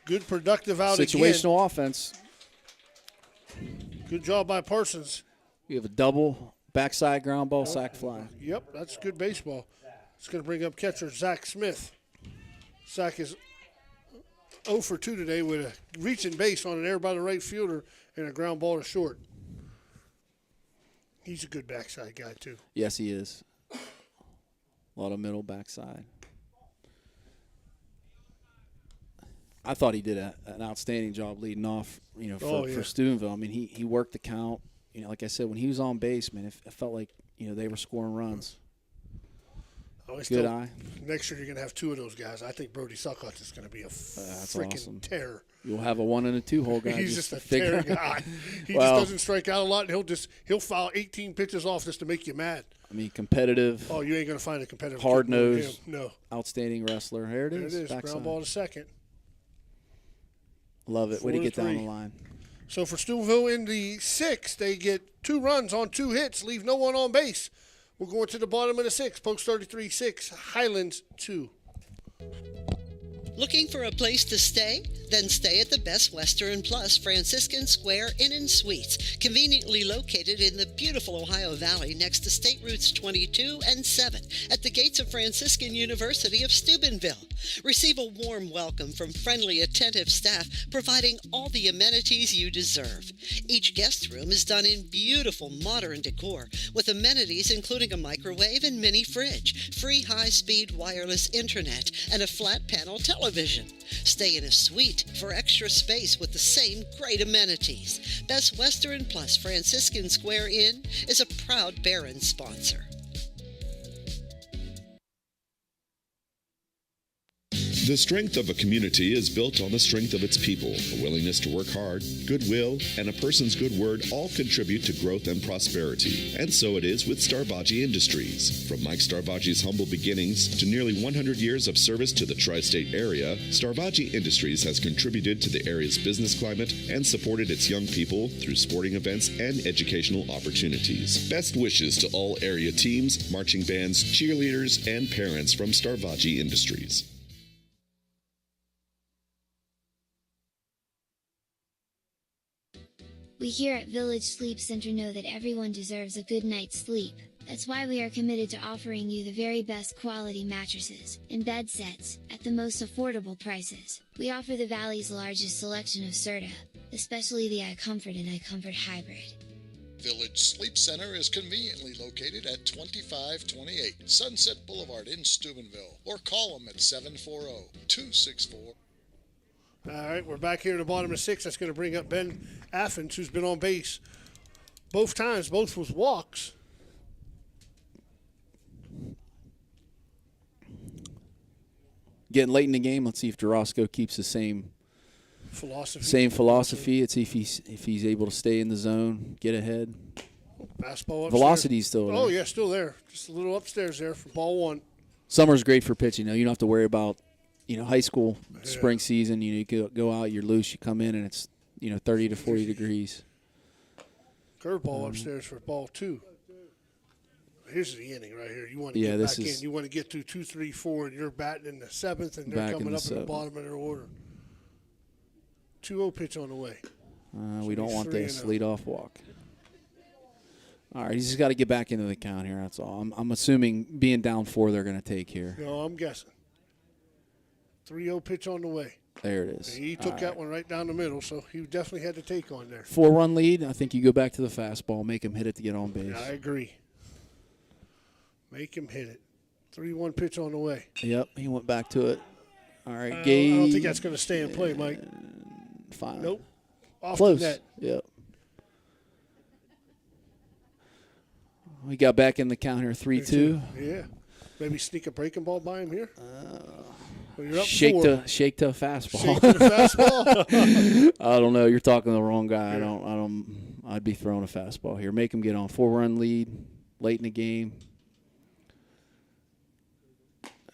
Good productive out Situational offense. Good job by Parsons. We have a double backside ground ball, sac fly. Yep, that's good baseball. It's going to bring up catcher Zach Smith. Zach is 0 for 2 today with a reaching base on an air by the right fielder and a ground ball to short. He's a good backside guy, too. Yes, he is. A lot of middle backside. I thought he did an outstanding job leading off, for Steubenville. I mean, he worked the count. Like I said, when he was on base, man, it felt like, they were scoring runs. Good eye. Next year you're going to have 2 of those guys. I think Brody Suckots is going to be a freaking terror. You'll have a 1 and a 2 hole guy. He's just a terror guy. He just doesn't strike out a lot, and he'll foul 18 pitches off just to make you mad. I mean, competitive. Oh, you ain't going to find a competitive. Hard-nosed. No. Outstanding wrestler. Here it is. There it is. Ground ball to second. Love it. Way to get down the line. So for Steubenville in the 6th, they get 2 runs on 2 hits, leave no one on base We're going to the bottom of the 6th. Post 33-6, Highlands 2. Looking for a place to stay? Then stay at the Best Western Plus Franciscan Square Inn and Suites, conveniently located in the beautiful Ohio Valley next to State Routes 22 and 7 at the gates of Franciscan University of Steubenville. Receive a warm welcome from friendly, attentive staff, providing all the amenities you deserve. Each guest room is done in beautiful modern decor, with amenities including a microwave and mini fridge, free high-speed wireless internet, and a flat panel television. Stay in a suite for extra space with the same great amenities. Best Western Plus Franciscan Square Inn is a proud Barron sponsor. The strength of a community is built on the strength of its people. A willingness to work hard, goodwill, and a person's good word all contribute to growth and prosperity. And so it is with Starvaji Industries. From Mike Starvaji's humble beginnings to nearly 100 years of service to the tri-state area, Starvaji Industries has contributed to the area's business climate and supported its young people through sporting events and educational opportunities. Best wishes to all area teams, marching bands, cheerleaders, and parents from Starvaji Industries. We here at Village Sleep Center know that everyone deserves a good night's sleep. That's why we are committed to offering you the very best quality mattresses and bed sets at the most affordable prices. We offer the Valley's largest selection of Serta, especially the iComfort and iComfort Hybrid. Village Sleep Center is conveniently located at 2528 Sunset Boulevard in Steubenville, or call them at 740-264. All right, we're back here in the bottom of 6. That's going to bring up Ben Athens, who's been on base both times, both with walks. Getting late in the game, let's see if Jarosco keeps the same philosophy. Let's see if he's able to stay in the zone, get ahead. Fastball upstairs. Velocity's still there. Oh, yeah, still there. Just a little upstairs there for ball 1. Summer's great for pitching. You don't have to worry about high school, spring season. You go out, you're loose, you come in, and it's 30 to 40 degrees. Curveball upstairs for ball 2. Here's the inning right here. You want to get back in. You want to get to 2, 3, 4, and you're batting in the 7th, and they're coming up in the bottom of their order. 2-0 pitch on the way. We don't want this lead-off walk. All right, he's just got to get back into the count here. That's all. I'm assuming being down 4, they're going to take here. No, I'm guessing. 3-0 pitch on the way. There it is. He took that one right down the middle, so he definitely had to take on there. 4-run lead. I think you go back to the fastball, make him hit it to get on base. Yeah, I agree. Make him hit it. 3-1 pitch on the way. Yep, he went back to it. All right, I Gage. don't think that's going to stay in play, Mike. Fine. Nope. Off Close. the net. Yep. We got back in the count here, 3-2. Yeah. Maybe sneak a breaking ball by him here. Well, you're up shake 4. to a fastball. Shake to the fastball. I don't know. You're talking to the wrong guy. Yeah. I'd be throwing a fastball here. Make him get on. 4-run lead late in the game.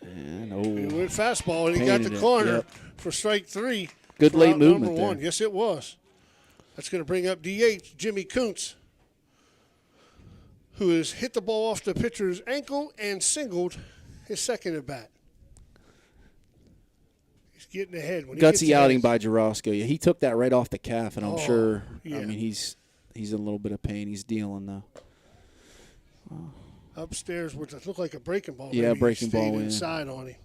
And he went fastball, and he got the corner for strike 3. Good late movement number 1. there. Yes, it was. That's going to bring up DH Jimmy Kuntz, who has hit the ball off the pitcher's ankle and singled his second at bat. He's getting ahead. When Gutsy outing by Jarosco. Yeah, he took that right off the calf, and I'm sure. Yeah. I mean, he's in a little bit of pain. He's dealing though. Upstairs, which looked like a breaking ball. Yeah, maybe breaking ball inside on him.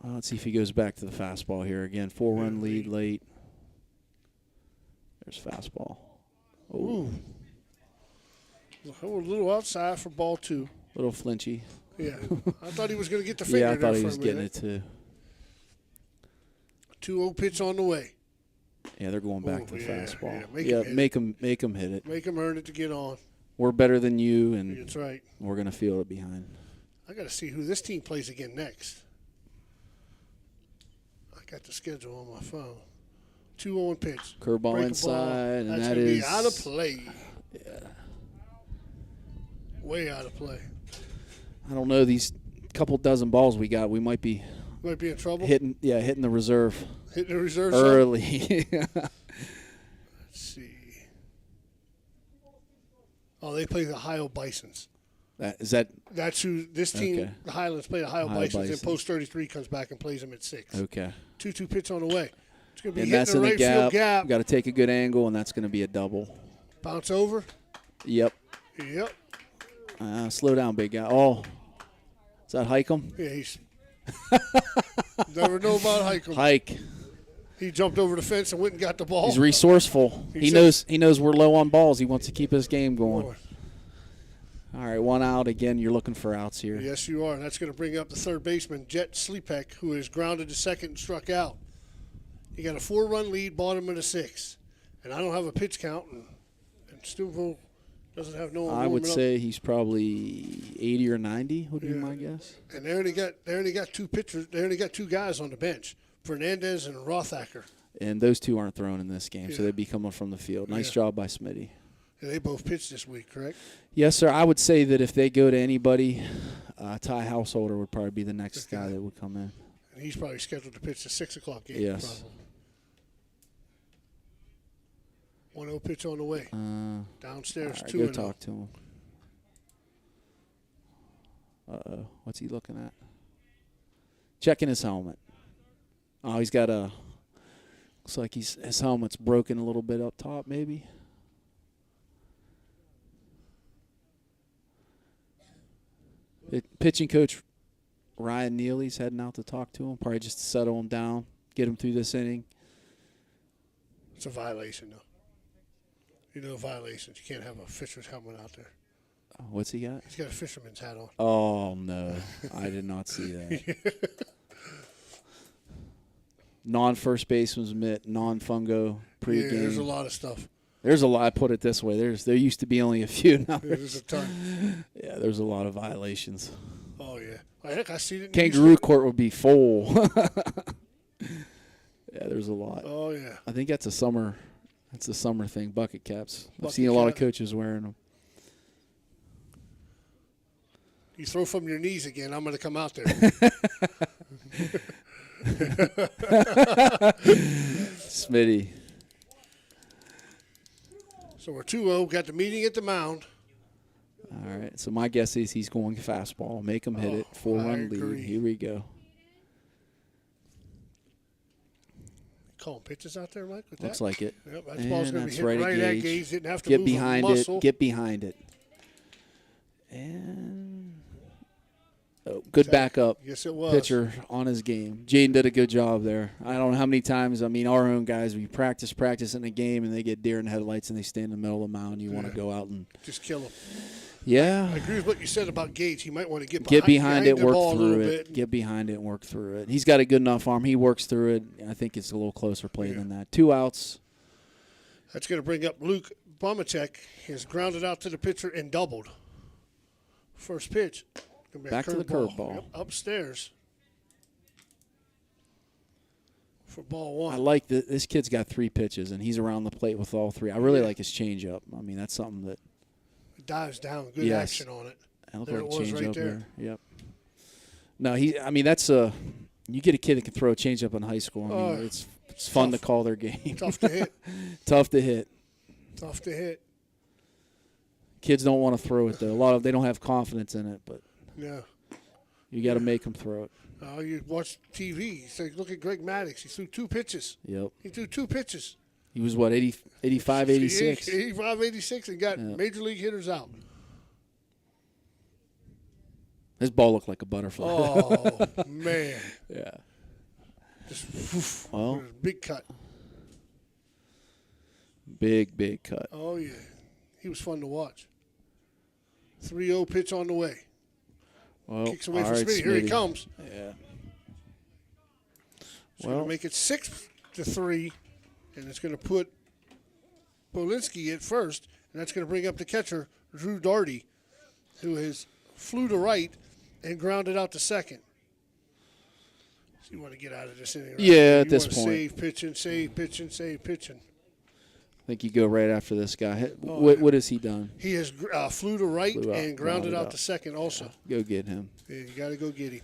Well, let's see if he goes back to the fastball here again. 4-run lead late. There's fastball. Ooh. A little outside for ball 2. Little flinchy. Yeah. I thought he was going to get the finger. Yeah, I thought there he for was a getting minute. it too. 2-0 pitch on the way. Yeah, they're going back to the fastball. Yeah, make him hit it. Make him earn it to get on. We're better than you, and that's right. We're going to feel it behind. I got to see who this team plays again next. I got the schedule on my phone. 2-0 pitch. Curveball inside, and that is is out of play. Yeah. Way out of play. I don't know, these couple dozen balls we got, we might be in trouble. Hitting the reserve. Hitting the reserve early. Let's see. Oh, they play the Ohio Bisons. That's who this team, Okay. the Highlands, play the Ohio Bisons, and Bison. post 33 comes back and plays them at 6. Okay. 2-2 pitch on the way. It's going to be And hitting that's the in the right field gap. gap. Got to take a good angle, and that's going to be a double. Bounce over. Yep. Yep. Slow down, big guy. Oh, is that Highcomb? Yeah, he's never know about Highcomb. Hike. He jumped over the fence and went and got the ball. He's resourceful. He knows we're low on balls. He wants to keep his game going. All right, one out. Again, you're looking for outs here. Yes, you are. That's going to bring up the third baseman, Jet Sleepek, who is grounded to second and struck out. He got a 4-run lead, bottom of the 6th. And I don't have a pitch count, and Steubenville doesn't have no one I would warming up. say he's probably 80 or 90 would be my guess. And they only got 2 pitchers. They only got 2 guys on the bench, Fernandez and Rothacker. And those 2 aren't thrown in this game, so Yeah. they'd be coming from the field. Nice Yeah. job by Smitty. And they both pitched this week, correct? Yes, sir. I would say that if they go to anybody, Ty Householder would probably be the next guy that would come in. And he's probably scheduled to pitch the 6 o'clock game. Yes. Probably. 1-0 pitch on the way. Downstairs, all right, 2-0. Go talk to him. Uh-oh. What's he looking at? Checking his helmet. Oh, he's got a – looks like his helmet's broken a little bit up top maybe. Pitching coach Ryan Neely's heading out to talk to him, probably just to settle him down, get him through this inning. It's a violation, though. You know violations. You can't have a fisher's helmet out there. What's he got? He's got a fisherman's hat on. Oh, no. I did not see that. Non-first baseman's mitt, non-fungo pregame. Yeah, there's a lot of stuff. There's a lot. I put it this way. There used to be only a few. Now There's a ton. Yeah, there's a lot of violations. Oh, yeah. Heck, I see it. Kangaroo court would be full. Yeah, there's a lot. Oh, yeah. I think that's a summer thing, bucket caps. I've Bucket seen a lot of cap. coaches wearing them. You throw from your knees again, I'm going to come out there. Smitty. So we're 2-0. Got the meeting at the mound. All right. So my guess is he's going fastball. Make him hit it. 4-run lead. Here we go. Calling pitches out there, Mike? With Looks that? like it. Yep, that ball's And going to be that's hit right right at at Gage. Gage. Didn't have to Get move behind a muscle. it. Get behind it. And good backup. Yes, it was. Pitcher on his game. Jaden did a good job there. I don't know how many times. I mean, our own guys, we practice in a game, and they get deer in headlights, and they stand in the middle of the mound. You want to go out and just kill him. Yeah. I agree with what you said about Gage. He might want to get behind it, the work ball a through little it. bit. Get behind it and work through it. He's got a good enough arm. He works through it. I think it's a little closer play than that. 2 outs. That's going to bring up Luke Bomacek. He's grounded out to the pitcher and doubled. First pitch. Gonna be a Back to the curveball. Yep, upstairs. For ball 1. I like that this kid's got 3 pitches, and he's around the plate with all 3. I really like his changeup. I mean, that's something that Dives down. Good Yes. action on it. I look There like it was change right up there. Yep. No, I mean, that's you get a kid that can throw a changeup in high school. I mean, it's fun to call their game. Tough to hit. Tough to hit. Tough to hit. Kids don't want to throw it though. They don't have confidence in it, but Yeah. you got to make them throw it. You watch TV. You say, look at Greg Maddox. He threw 2 pitches. Yep. He threw 2 pitches. He was what 85, 86. 85, 86 and got Yep. major league hitters out. His ball looked like a butterfly. Oh, man. Yeah. Just Well, big cut. Big cut. Oh, yeah. He was fun to watch. 3-0 pitch on the way. Well, Kicks away all from right, Smitty. Here he Smitty. comes. Yeah. It's going to make it 6-3, and it's going to put Polinsky at first, and that's going to bring up the catcher, Drew Darty, who has flew to right and grounded out to second. So you want to get out of this inning, right? Yeah, at this want point. Save pitching, save pitching, save pitching. I think you go right after this guy. Oh, What has he done? He has flew to right Flew out, and grounded out to second also. Go get him. Yeah, you got to go get him.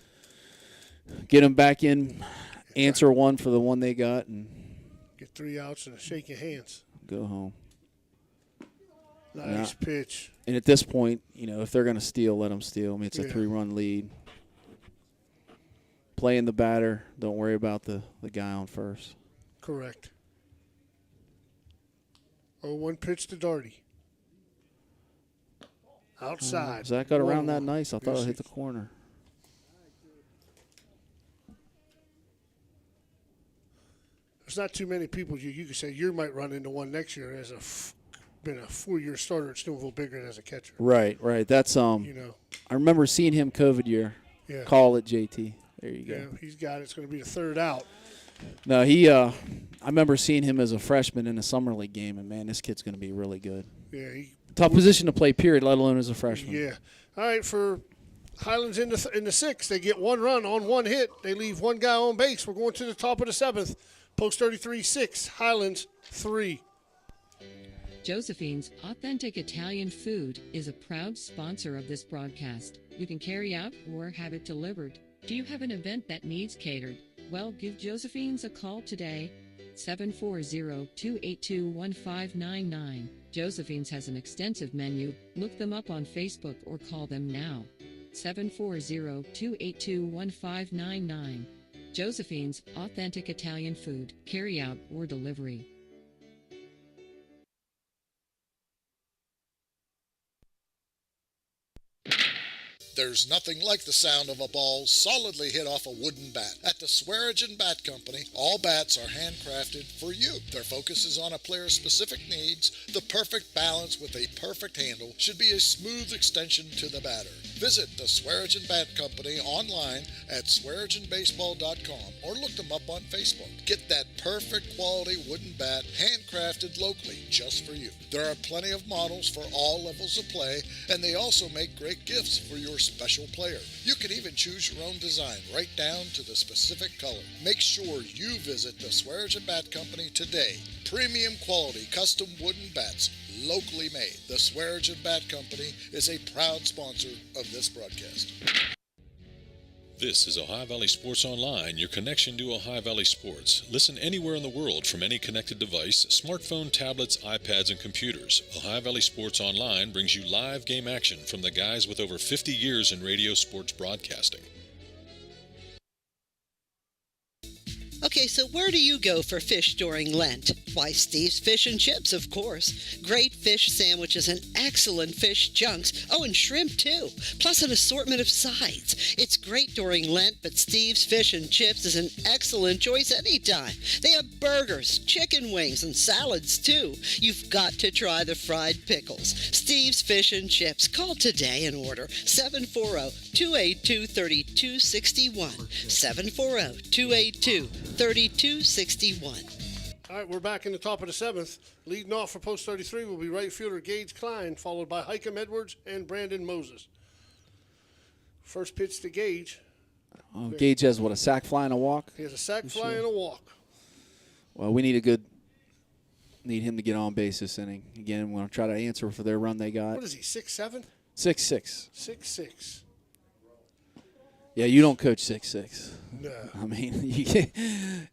Get him back in. Answer one for the one they got, and Get 3 outs and shake your hands. go home. Nice pitch. And at this point, if they're going to steal, let them steal. I mean, it's a 3-run lead. Playing the batter. Don't worry about the guy on first. Correct. 0-1 pitch to Darty. Outside. Zach got around that nice. I thought it hit the corner. There's not too many people you could say you might run into one next year as been a 4-year starter at Snowville Bigger as a catcher. Right. That's I remember seeing him COVID year. Yeah. Call it JT. There you go. Yeah, he's got it. It's going to be the third out. No, I remember seeing him as a freshman in a summer league game, and man, this kid's going to be really good. Yeah, tough position to play, period, let alone as a freshman. Yeah. All right, for Highlands in the sixth, they get 1 run on 1 hit. They leave 1 guy on base. We're going to the top of the 7th. Post 33, 6. Highlands, 3. Josephine's Authentic Italian Food is a proud sponsor of this broadcast. You can carry out or have it delivered. Do you have an event that needs catered? Well, give Josephine's a call today, 740-282-1599. Josephine's has an extensive menu. Look them up on Facebook or call them now, 740-282-1599. Josephine's Authentic Italian Food, carry out or delivery. There's nothing like the sound of a ball solidly hit off a wooden bat. At the Swearingen Bat Company, all bats are handcrafted for you. Their focus is on a player's specific needs. The perfect balance with a perfect handle should be a smooth extension to the batter. Visit the Swearingen Bat Company online at swearingenbaseball.com or look them up on Facebook. Get that perfect quality wooden bat handcrafted locally just for you. There are plenty of models for all levels of play, and they also make great gifts for your special player. You can even choose your own design right down to the specific color. Make sure you visit the Swearingen Bat Company today. Premium quality custom wooden bats, locally made. The Swearingen Bat Company is a proud sponsor of this broadcast. This is Ohio Valley Sports Online, your connection to Ohio Valley sports. Listen anywhere in the world from any connected device, smartphone, tablets, iPads, and computers. Ohio Valley Sports Online brings you live game action from the guys with over 50 years in radio sports broadcasting. Okay, so where do you go for fish during Lent? Why, Steve's Fish and Chips, of course. Great fish sandwiches and excellent fish chunks. Oh, and shrimp, too. Plus an assortment of sides. It's great during Lent, but Steve's Fish and Chips is an excellent choice anytime. They have burgers, chicken wings, and salads, too. You've got to try the fried pickles. Steve's Fish and Chips. Call today and order 740-282-3261. 740-282-3261. All right, we're back in the top of the 7th. Leading off for Post 33 will be right fielder Gage Klein, followed by Hikem Edwards and Brandon Moses. First pitch to Gage. Oh, Gage has, a sack fly and a walk? He has a sack fly and a walk. Well, we need him to get on base this inning. Again, we're going to try to answer for their run they got. What is he, 6'7"? 6'6". 6'6". Yeah, you don't coach 6'6". No. I mean,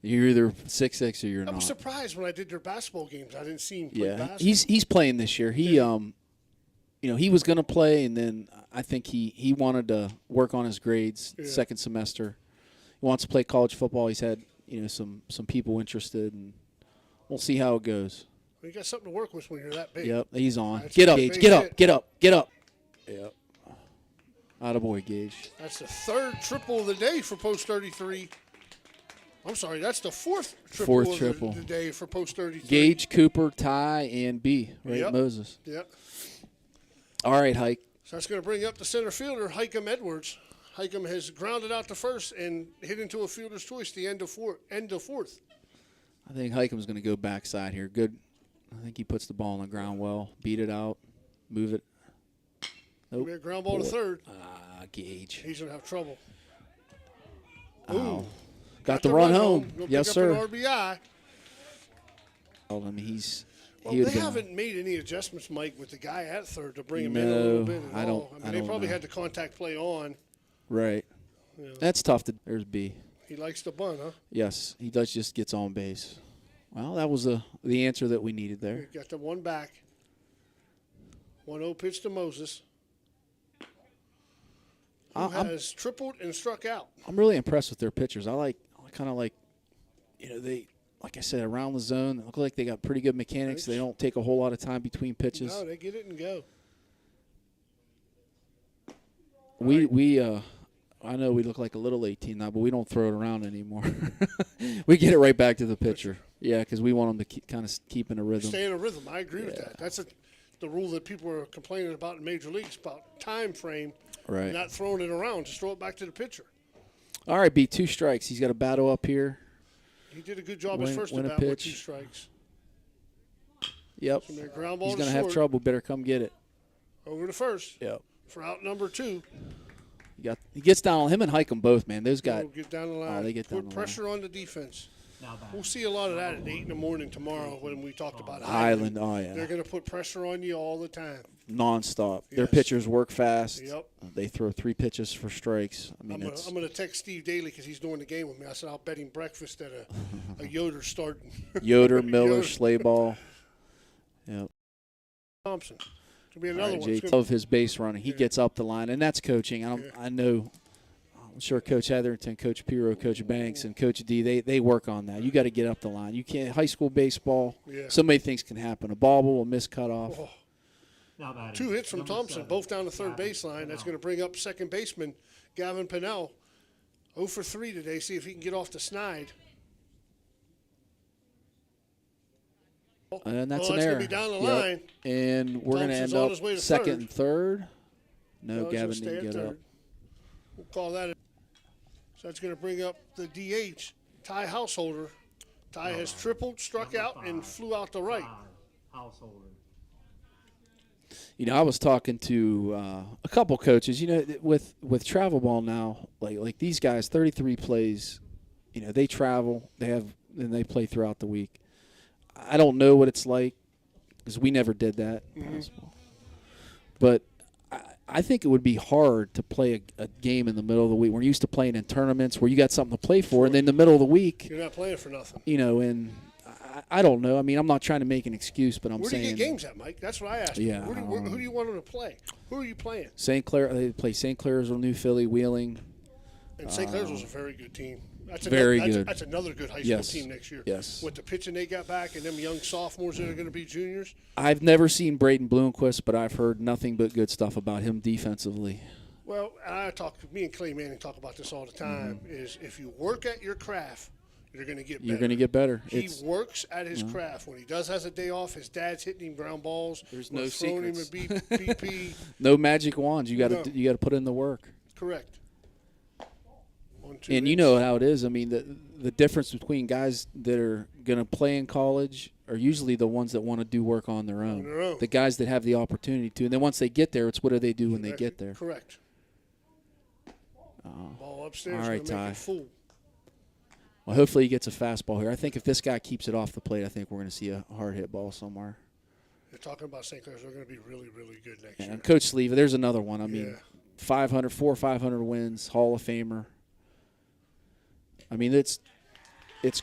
you're either 6'6" or you're not. I'm surprised when I did their basketball games. I didn't see him play basketball. He's playing this year. He he was going to play, and then I think he wanted to work on his grades second semester. He wants to play college football. He's had some people interested, and we'll see how it goes. Well, you got something to work with when you're that big. Yep, he's on. That's Get up, big Gage. Get up. hit. Get up. Get up. Yep. Attaboy, Gage. That's the third triple of the day for Post 33. I'm sorry, that's the fourth triple of the day for Post 33. Gage, Cooper, Ty, and B. Right, Yep. Moses. Yep. All right, Hike. So that's going to bring up the center fielder, Hikem Edwards. Hikem has grounded out to first and hit into a fielder's choice the end of fourth. I think Hikem's going to go backside here. Good. I think he puts the ball on the ground well. Beat it out. Move it. Nope. A ground ball to third. Gage. He's going to have trouble. Ooh. Got the run home. Yes, sir. Pick up an RBI. Well, I mean, they haven't made any adjustments, Mike, with the guy at third to bring him in a little bit at all. They probably had the contact play on. Right. Yeah. That's tough. There's B. He likes the bunt, huh? Yes, he just gets on base. Well, that was the answer that we needed there. Got the one back. 1-0 pitch to Moses, who has tripled and struck out. I'm really impressed with their pitchers. I kind of like, they, like I said, around the zone, they look like they got pretty good mechanics. They don't take a whole lot of time between pitches. No, they get it and go. I know we look like a little 18 now, but we don't throw it around anymore. We get it right back to the pitcher. Yeah, because we want them to kind of keep in a rhythm. Stay in a rhythm. I agree with that. That's the rule that people are complaining about in major leagues, about time frame, right? Not throwing it around. Just throw it back to the pitcher. All right, B, 2 strikes. He's got a battle up here. He did a good job his first at-bat with 2 strikes. Yep. So ground ball He's going to have trouble. Better come get it. Over to first. Yep. For out number 2. He gets down on him and Hikem both, man. Those guys. Get down the line. They get down Put the pressure on the defense. We'll see a lot of that at 8 in the morning tomorrow when we talked about Highland. Oh, yeah. They're going to put pressure on you all the time. Nonstop. Yes. Their pitchers work fast. Yep. They throw 3 pitches for strikes. I mean, I'm going to text Steve Daly because he's doing the game with me. I said I'll bet him breakfast at a Yoder starting. Yoder, Miller, Slayball. Yep. Thompson. Could be another one. Of his base running. He gets up the line, and that's coaching. I know. I'm sure Coach Hetherington, Coach Piro, Coach Banks, and Coach D, they work on that. You got to get up the line. You can't. High school baseball, so many things can happen. A bobble, a missed cutoff. Oh. 2 hits from Thompson, both down the third baseline. That's going to bring up second baseman Gavin Pinnell. 0 for 3 today. See if he can get off the snide. And that's an error. Going to be down the line. And we're going to end up second and third. No, Gavin didn't get up. We'll call that. So that's going to bring up the DH, Ty Householder. Ty has tripled, struck out, and flew out to right. Householder. I was talking to a couple coaches. With travel ball now, like these guys, 33 plays. They travel. They play throughout the week. I don't know what it's like because we never did that. Mm-hmm. But I think it would be hard to play a game in the middle of the week. We're used to playing in tournaments where you got something to play for, and then in the middle of the week, you're not playing for nothing. And I don't know. I mean, I'm not trying to make an excuse, but I'm saying. Where do you get games at, Mike? That's what I asked. Yeah. Who do you want them to play? Who are you playing? St. Clair. They play St. Clair's or New Philly, Wheeling. And St. Clair's was a very good team. That's another good high school team next year. Yes. With the pitching they got back and them young sophomores that are going to be juniors. I've never seen Braden Bloomquist, but I've heard nothing but good stuff about him defensively. Well, me and Clay Manning talk about this all the time, is if you work at your craft, you're going to get better. You're going to get better. He works at his craft. When he has a day off, his dad's hitting him ground balls. There's no secrets. Him a BP. No magic wands. You got to put in the work. Correct. And you know how it is. I mean, the difference between guys that are going to play in college are usually the ones that want to do work on their own. The guys that have the opportunity to. And then once they get there, it's what do they do when they get there. Correct. Ball upstairs. All right, Ty. Fool. Well, hopefully he gets a fastball here. I think if this guy keeps it off the plate, I think we're going to see a hard hit ball somewhere. They're talking about St. Clair's. They're going to be really, really good next year. And Coach Sleeve, there's another one. I mean, 4 or 500 wins, Hall of Famer. I mean, it's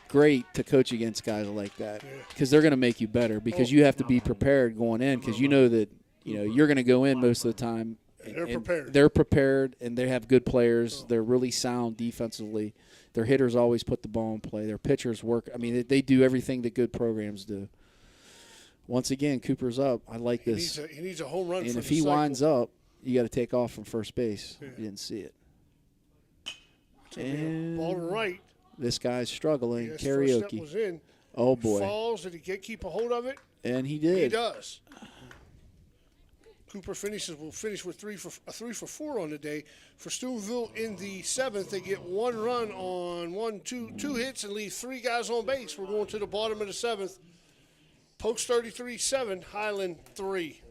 great to coach against guys like that because they're going to make you better because you have to be prepared going in because you know that you're going to go in most of the time. They're prepared, and they have good players. They're really sound defensively. Their hitters always put the ball in play. Their pitchers work. I mean, they do everything that good programs do. Once again, Cooper's up. I like this. He needs a home run. And if he winds up, you got to take off from first base. You didn't see it. And ball to right. This guy's struggling. Yes, Karaoke. first step was in. Oh boy. Falls. Did he keep a hold of it? And he did. He does. Cooper will finish with 3 for 4 on the day. For Steubenville in the 7th, they get 1 run on 2 hits and leave 3 guys on base. We're going to the bottom of the 7th. Post 33-7, Highland 3.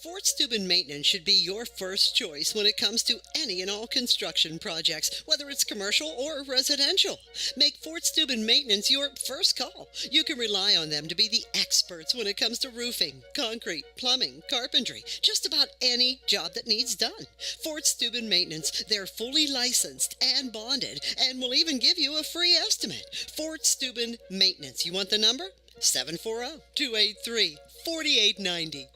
Fort Steuben Maintenance should be your first choice when it comes to any and all construction projects, whether it's commercial or residential. Make Fort Steuben Maintenance your first call. You can rely on them to be the experts when it comes to roofing, concrete, plumbing, carpentry, just about any job that needs done. Fort Steuben Maintenance, they're fully licensed and bonded and will even give you a free estimate. Fort Steuben Maintenance. You want the number? 740-283-4890.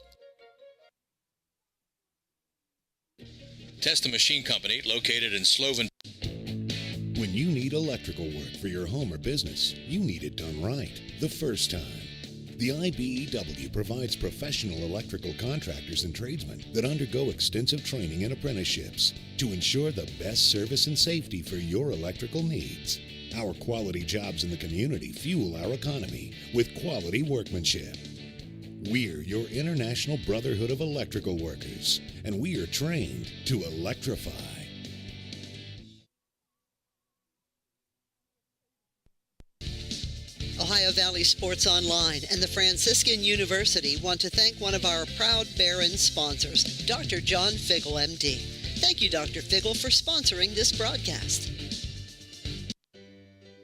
Test the Machine Company, located in Sloven. When you need electrical work for your home or business, you need it done right the first time. The IBEW provides professional electrical contractors and tradesmen that undergo extensive training and apprenticeships to ensure the best service and safety for your electrical needs. Our quality jobs in the community fuel our economy with quality workmanship. We're your International Brotherhood of Electrical Workers, and we are trained to electrify. Ohio Valley Sports Online and the Franciscan University want to thank one of our proud Barron sponsors, Dr. John Figgle, MD. Thank you, Dr. Figgle, for sponsoring this broadcast.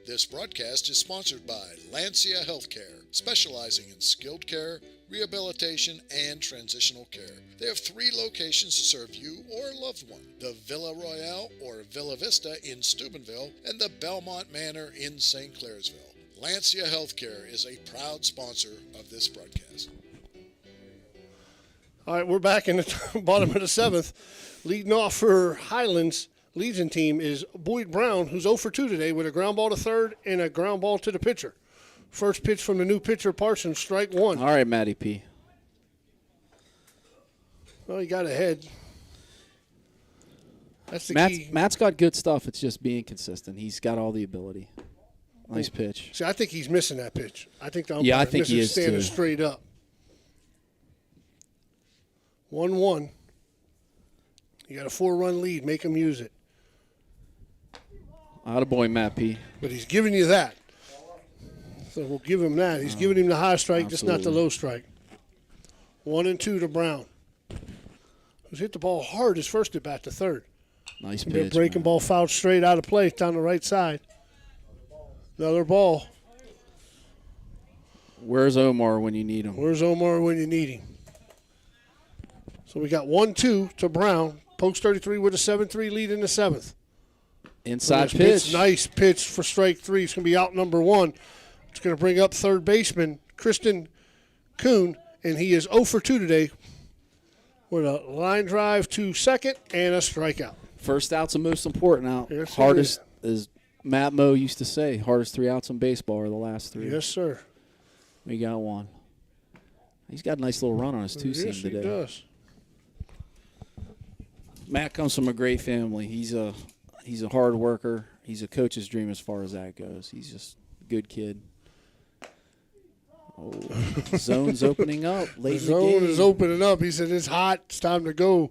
This broadcast is sponsored by Lancia Healthcare, specializing in skilled care, rehabilitation, and transitional care. They have 3 locations to serve you or a loved one: the Villa Royale or Villa Vista in Steubenville and the Belmont Manor in St. Clairsville. Lancia Healthcare is a proud sponsor of this broadcast. All right, we're back in the bottom of the 7th. Leading off for Highlands Legion team is Boyd Brown, who's 0 for 2 today with a ground ball to third and a ground ball to the pitcher. First pitch from the new pitcher, Parsons, strike 1. All right, Matty P. Well, he got ahead. That's the key. Matt's got good stuff. It's just being consistent. He's got all the ability. Nice pitch. See, I think he's missing that pitch. I think the I umpire think he is standing too. straight up. 1-1. You got a 4-run lead. Make him use it. Attaboy, Matt P. But he's giving you that. So we'll give him that. He's giving him the high strike, just not the low strike. 1-2 to Brown, who's hit the ball hard his first at bat to third. Nice pitch. They're breaking ball fouled straight out of play down the right side. Another ball. Where's Omar when you need him? Where's Omar when you need him? So we got 1-2 to Brown. Pokes 33 with a 7-3 lead in the 7th. Inside pitch. Nice pitch for strike 3. It's going to be out number 1. It's going to bring up third baseman Kristen Kuhn, and he is 0 for 2 today with a line drive to second and a strikeout. First out's the most important out. Yes, hardest, as Matt Moe used to say, hardest 3 outs in baseball are the last 3. Yes, sir. We got 1. He's got a nice little run on his 2-seam today. Yes, he does. Matt comes from a great family. He's a hard worker. He's a coach's dream as far as that goes. He's just a good kid. Oh, zone's opening up. Late The zone is opening up. He said, it's hot. It's time to go.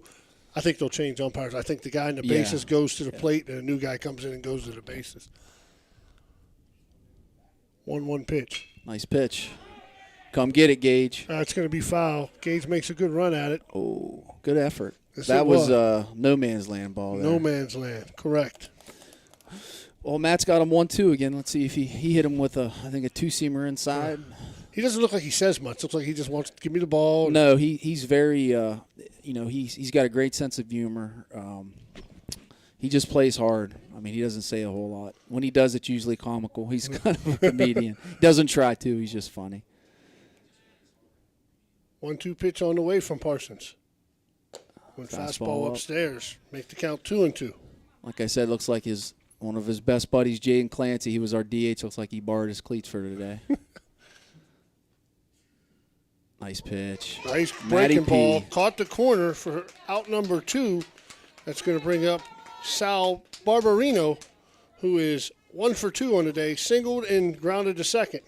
I think they'll change umpires. I think the guy in the bases goes to the plate, and a new guy comes in and goes to the bases. 1-1 pitch. Nice pitch. Come get it, Gage. It's going to be foul. Gage makes a good run at it. Oh, good effort. Yes, that it was no man's land ball there. No man's land. Correct. Well, Matt's got him 1-2 again. Let's see if he hit him with a 2-seamer inside. He doesn't look like he says much. Looks like he just wants to give me the ball. No, he's very, he's got a great sense of humor. He just plays hard. I mean, he doesn't say a whole lot. When he does, it's usually comical. He's kind of a comedian. He doesn't try to. He's just funny. 1-2 pitch on the way from Parsons. Went fastball upstairs. Make the count 2-2. Like I said, looks like one of his best buddies, Jaden Clancy. He was our DH. Looks like he borrowed his cleats for today. Nice pitch. Nice breaking ball. Caught the corner for out number 2. That's going to bring up Sal Barbarino, who is 1 for 2 on the day, singled and grounded to second.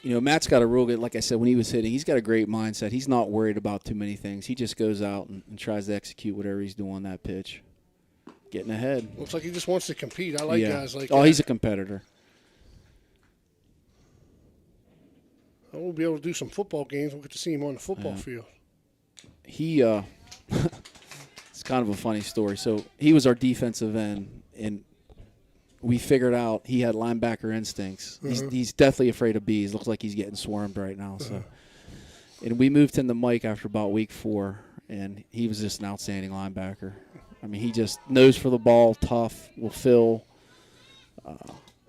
Matt's got a real good, like I said, when he was hitting, he's got a great mindset. He's not worried about too many things. He just goes out and tries to execute whatever he's doing on that pitch. Getting ahead. Looks like he just wants to compete. I like guys like that. Oh, he's a competitor. I will be able to do some football games. We'll get to see him on the football field. He, it's kind of a funny story. So he was our defensive end, and we figured out he had linebacker instincts. He's definitely afraid of bees. Looks like he's getting swarmed right now. So, and we moved him to Mike after about week 4, and he was just an outstanding linebacker. I mean, he just knows for the ball, tough, will fill.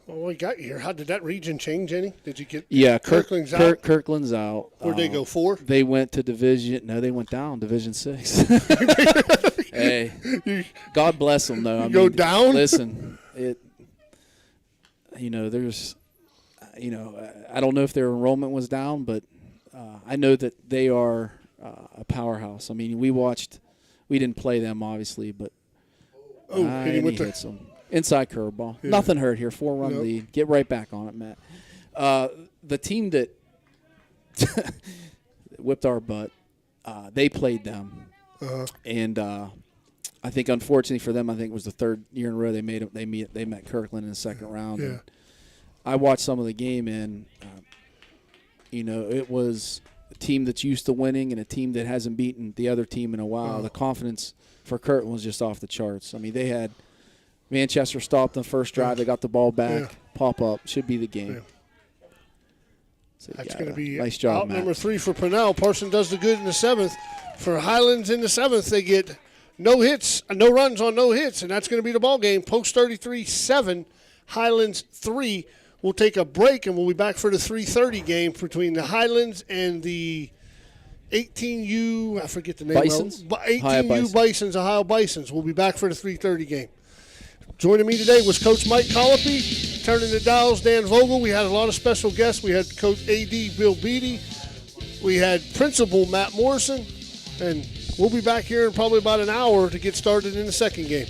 Well, what got you here? How did that region change any? Did you get Kirkland's out? Kirkland's out. Where'd they go, 4? They went to Division. No, they went down, Division 6. Hey, God bless them, though. I go down? Listen, there's, I don't know if their enrollment was down, but I know that they are a powerhouse. I mean, we didn't play them, obviously, but he hit some inside curveball. Yeah. Nothing hurt here. 4-run lead. Get right back on it, Matt. The team that whipped our butt, they played them. And I think, unfortunately for them, I think it was the third year in a row they met Kirkland in the second round. Yeah. And I watched some of the game, and it was a team that's used to winning and a team that hasn't beaten the other team in a while. The confidence for Kirkland was just off the charts. I mean, they had Manchester stopped on the first drive. They got the ball back. Pop up should be the game. Yeah. So That's going to be nice job, out Matt. number 3 for Purnell. Parson does the good in the 7th. For Highlands in the 7th, they get no runs on no hits, and that's going to be the ball game. Post 33-7, Highlands 3. We'll take a break, and we'll be back for the 3:30 game between the Highlands and the 18U, I forget the name. Bisons? 18U Bisons, Ohio Bisons. We'll be back for the 3:30 game. Joining me today was Coach Mike Colopy, turning the dials, Dan Vogel. We had a lot of special guests. We had Coach A.D. Bill Beatty. We had Principal Matt Morrison. And we'll be back here in probably about an hour to get started in the second game.